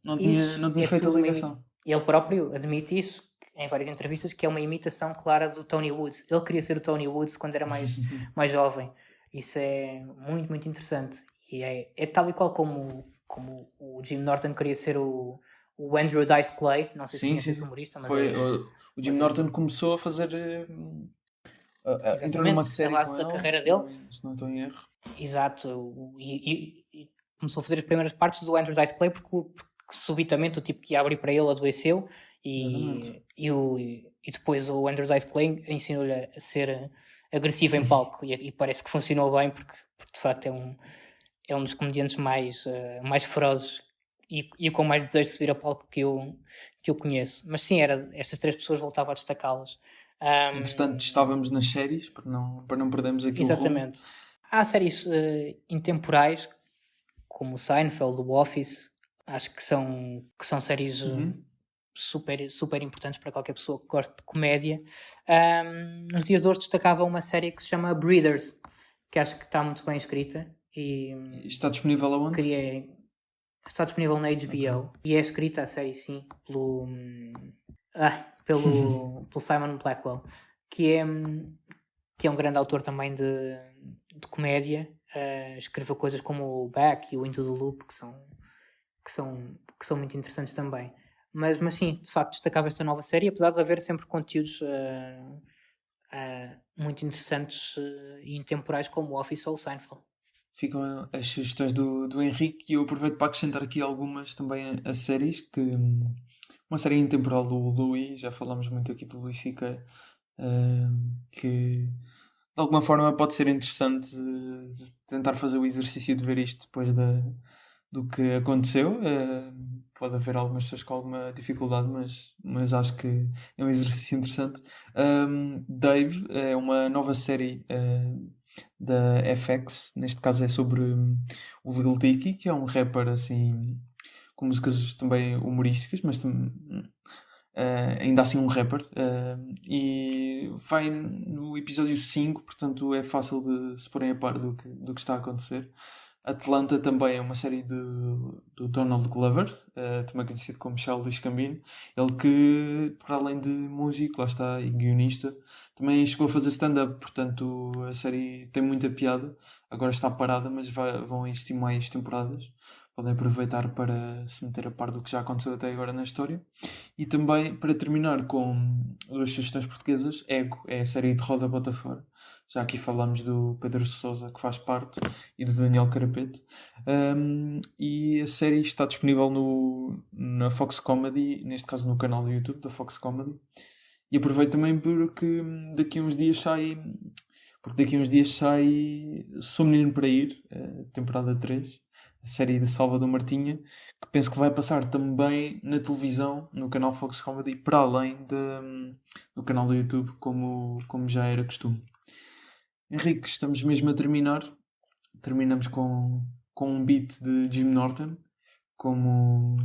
Não tinha feito a ligação. Ele próprio admite isso em várias entrevistas, que é uma imitação clara do Tony Woods. Ele queria ser o Tony Woods quando era mais jovem. Isso é muito, muito interessante. E é tal e qual como o Jim Norton queria ser o Andrew Dice Clay. Não sei se conhece esse humorista. Mas o Jim Norton começou a fazer... entrou numa série com ele, carreira dele. Se não estou em erro. Exato. E começou a fazer as primeiras partes do Andrew Dice Clay porque subitamente o tipo que ia abrir para ele adoeceu e depois o Andrew Dice Clay ensinou-lhe a ser agressivo em palco e parece que funcionou bem porque de facto é um dos comediantes mais ferozes e com mais desejo de subir a palco que eu conheço. Mas sim, estas 3 pessoas voltava a destacá-las. Entretanto, estávamos nas séries para não perdermos aqui exatamente. Há séries intemporais como o Seinfeld, o Office. Acho que são séries super, super importantes para qualquer pessoa que goste de comédia. Nos dias de hoje destacava uma série que se chama Breeders, que acho que está muito bem escrita. E está disponível aonde? Está disponível na HBO. E é escrita a série, sim, pelo Simon Blackwell, que é um grande autor também de comédia. Escreveu coisas como o Back e o Into the Loop, que são muito interessantes também. Mas sim, de facto destacava esta nova série, apesar de haver sempre conteúdos muito interessantes e intemporais como o Office ou o Seinfeld. Ficam as sugestões do Henrique e eu aproveito para acrescentar aqui algumas também a séries, que uma série intemporal do Louis, já falámos muito aqui do Louis C.K., que de alguma forma pode ser interessante tentar fazer o exercício de ver isto depois do que aconteceu. Pode haver algumas pessoas com alguma dificuldade, mas acho que é um exercício interessante. Dave é uma nova série da FX, neste caso é sobre o Lil Dicky, que é um rapper assim com músicas também humorísticas, mas ainda assim um rapper, e vai no episódio 5, portanto é fácil de se porem a par do que está a acontecer. Atlanta também é uma série do Donald Glover, também conhecido como Childish Gambino. Ele que, para além de músico, lá está, e guionista, também chegou a fazer stand-up, portanto a série tem muita piada. Agora está parada, mas vão existir mais temporadas. Podem aproveitar para se meter a par do que já aconteceu até agora na história. E também, para terminar com 2 sugestões portuguesas, Ego é a série de Roda Bota Fora. Já aqui falámos do Pedro Sousa, que faz parte, e do Daniel Carapete. E a série está disponível na Fox Comedy, neste caso no canal do YouTube da Fox Comedy. E aproveito também porque daqui a uns dias sai Sou Menino para Ir, temporada 3, a série de Salvador Martinha, que penso que vai passar também na televisão, no canal Fox Comedy, para além do canal do YouTube, como já era costume. Henrique, estamos mesmo a terminar. Terminamos com um beat de Jim Norton, como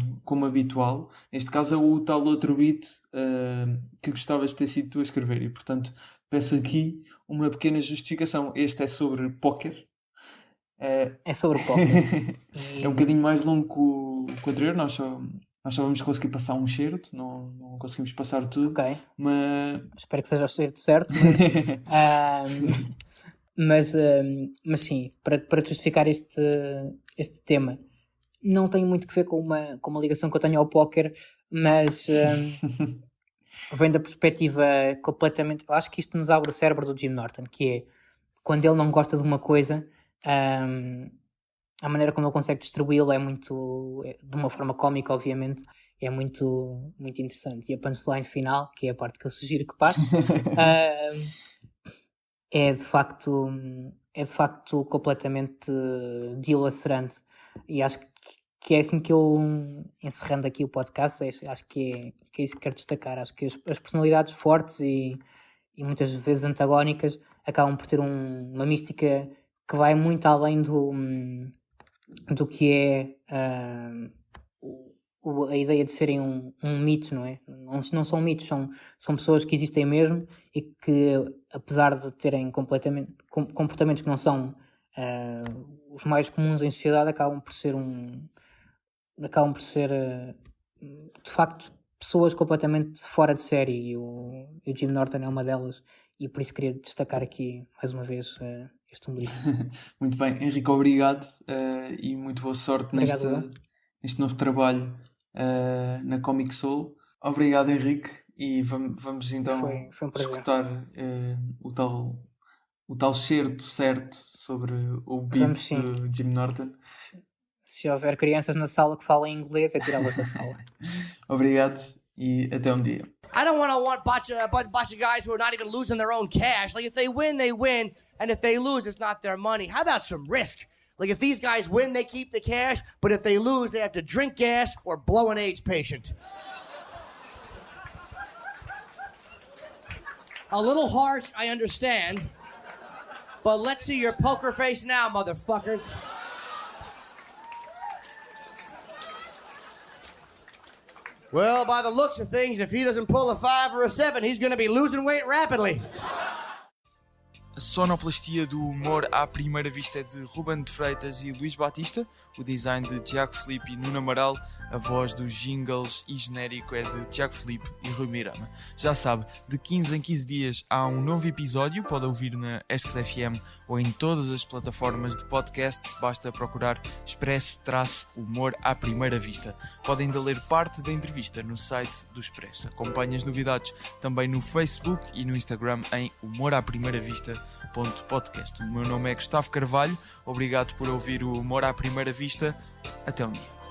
habitual. Neste caso é o tal outro beat que gostavas de ter sido tu a escrever. E, portanto, peço aqui uma pequena justificação. Este é sobre póquer. É sobre póquer. É um bocadinho mais longo que o anterior. Nós só vamos conseguir passar um certo. Não conseguimos passar tudo. Ok. Mas... Espero que seja o certo. Mas sim, para justificar este tema, não tem muito que ver com uma ligação que eu tenho ao póquer, mas vem da perspectiva completamente... Eu acho que isto nos abre o cérebro do Jim Norton, que é, quando ele não gosta de uma coisa, a maneira como ele consegue distribuí-la de uma forma cómica, obviamente, é muito, muito interessante. E a punchline final, que é a parte que eu sugiro que passe, é de facto completamente dilacerante. E acho que é assim que eu, encerrando aqui o podcast, acho que é isso que quero destacar. Acho que as personalidades fortes e muitas vezes antagónicas acabam por ter uma mística que vai muito além do que é a ideia de serem um mito, não é? Não são mitos, são pessoas que existem mesmo e que, apesar de terem comportamentos que não são os mais comuns em sociedade, acabam por ser de facto pessoas completamente fora de série, e o Jim Norton é uma delas, e por isso queria destacar aqui mais uma vez este humorista. Muito bem, Henrique, obrigado e muito boa sorte neste novo trabalho na Comic Soul. Obrigado, Henrique, e vamos então foi um prazer. escutar o tal certo sobre o beat do Jim Norton. Se houver crianças na sala que falam inglês, é tirá-las da sala. Obrigado e até um dia. I don't want a bunch of guys who are not even losing their own cash. Like, if they win, they win. And if they lose, it's not their money. How about some risk? Like, if these guys win, they keep the cash. But if they lose, they have to drink gas or blow an AIDS patient. A little harsh, I understand. But let's see your poker face now, motherfuckers. Well, by the looks of things, if he doesn't pull a 5 or a 7, he's going to be losing weight rapidly. A sonoplastia do Humor à Primeira Vista é de Ruben de Freitas e Luís Batista, o design de Tiago Filipe e Nuno Amaral, a voz dos jingles e genérico é de Tiago Filipe e Rui Mirama. Já sabe, de 15 em 15 dias há um novo episódio, pode ouvir na Esques FM ou em todas as plataformas de podcast, basta procurar Expresso-Humor à Primeira Vista. Pode ainda ler parte da entrevista no site do Expresso. Acompanhe as novidades também no Facebook e no Instagram em humoraprimeira.podcast. O meu nome é Gustavo Carvalho, obrigado por ouvir o Humor à Primeira Vista, até um dia.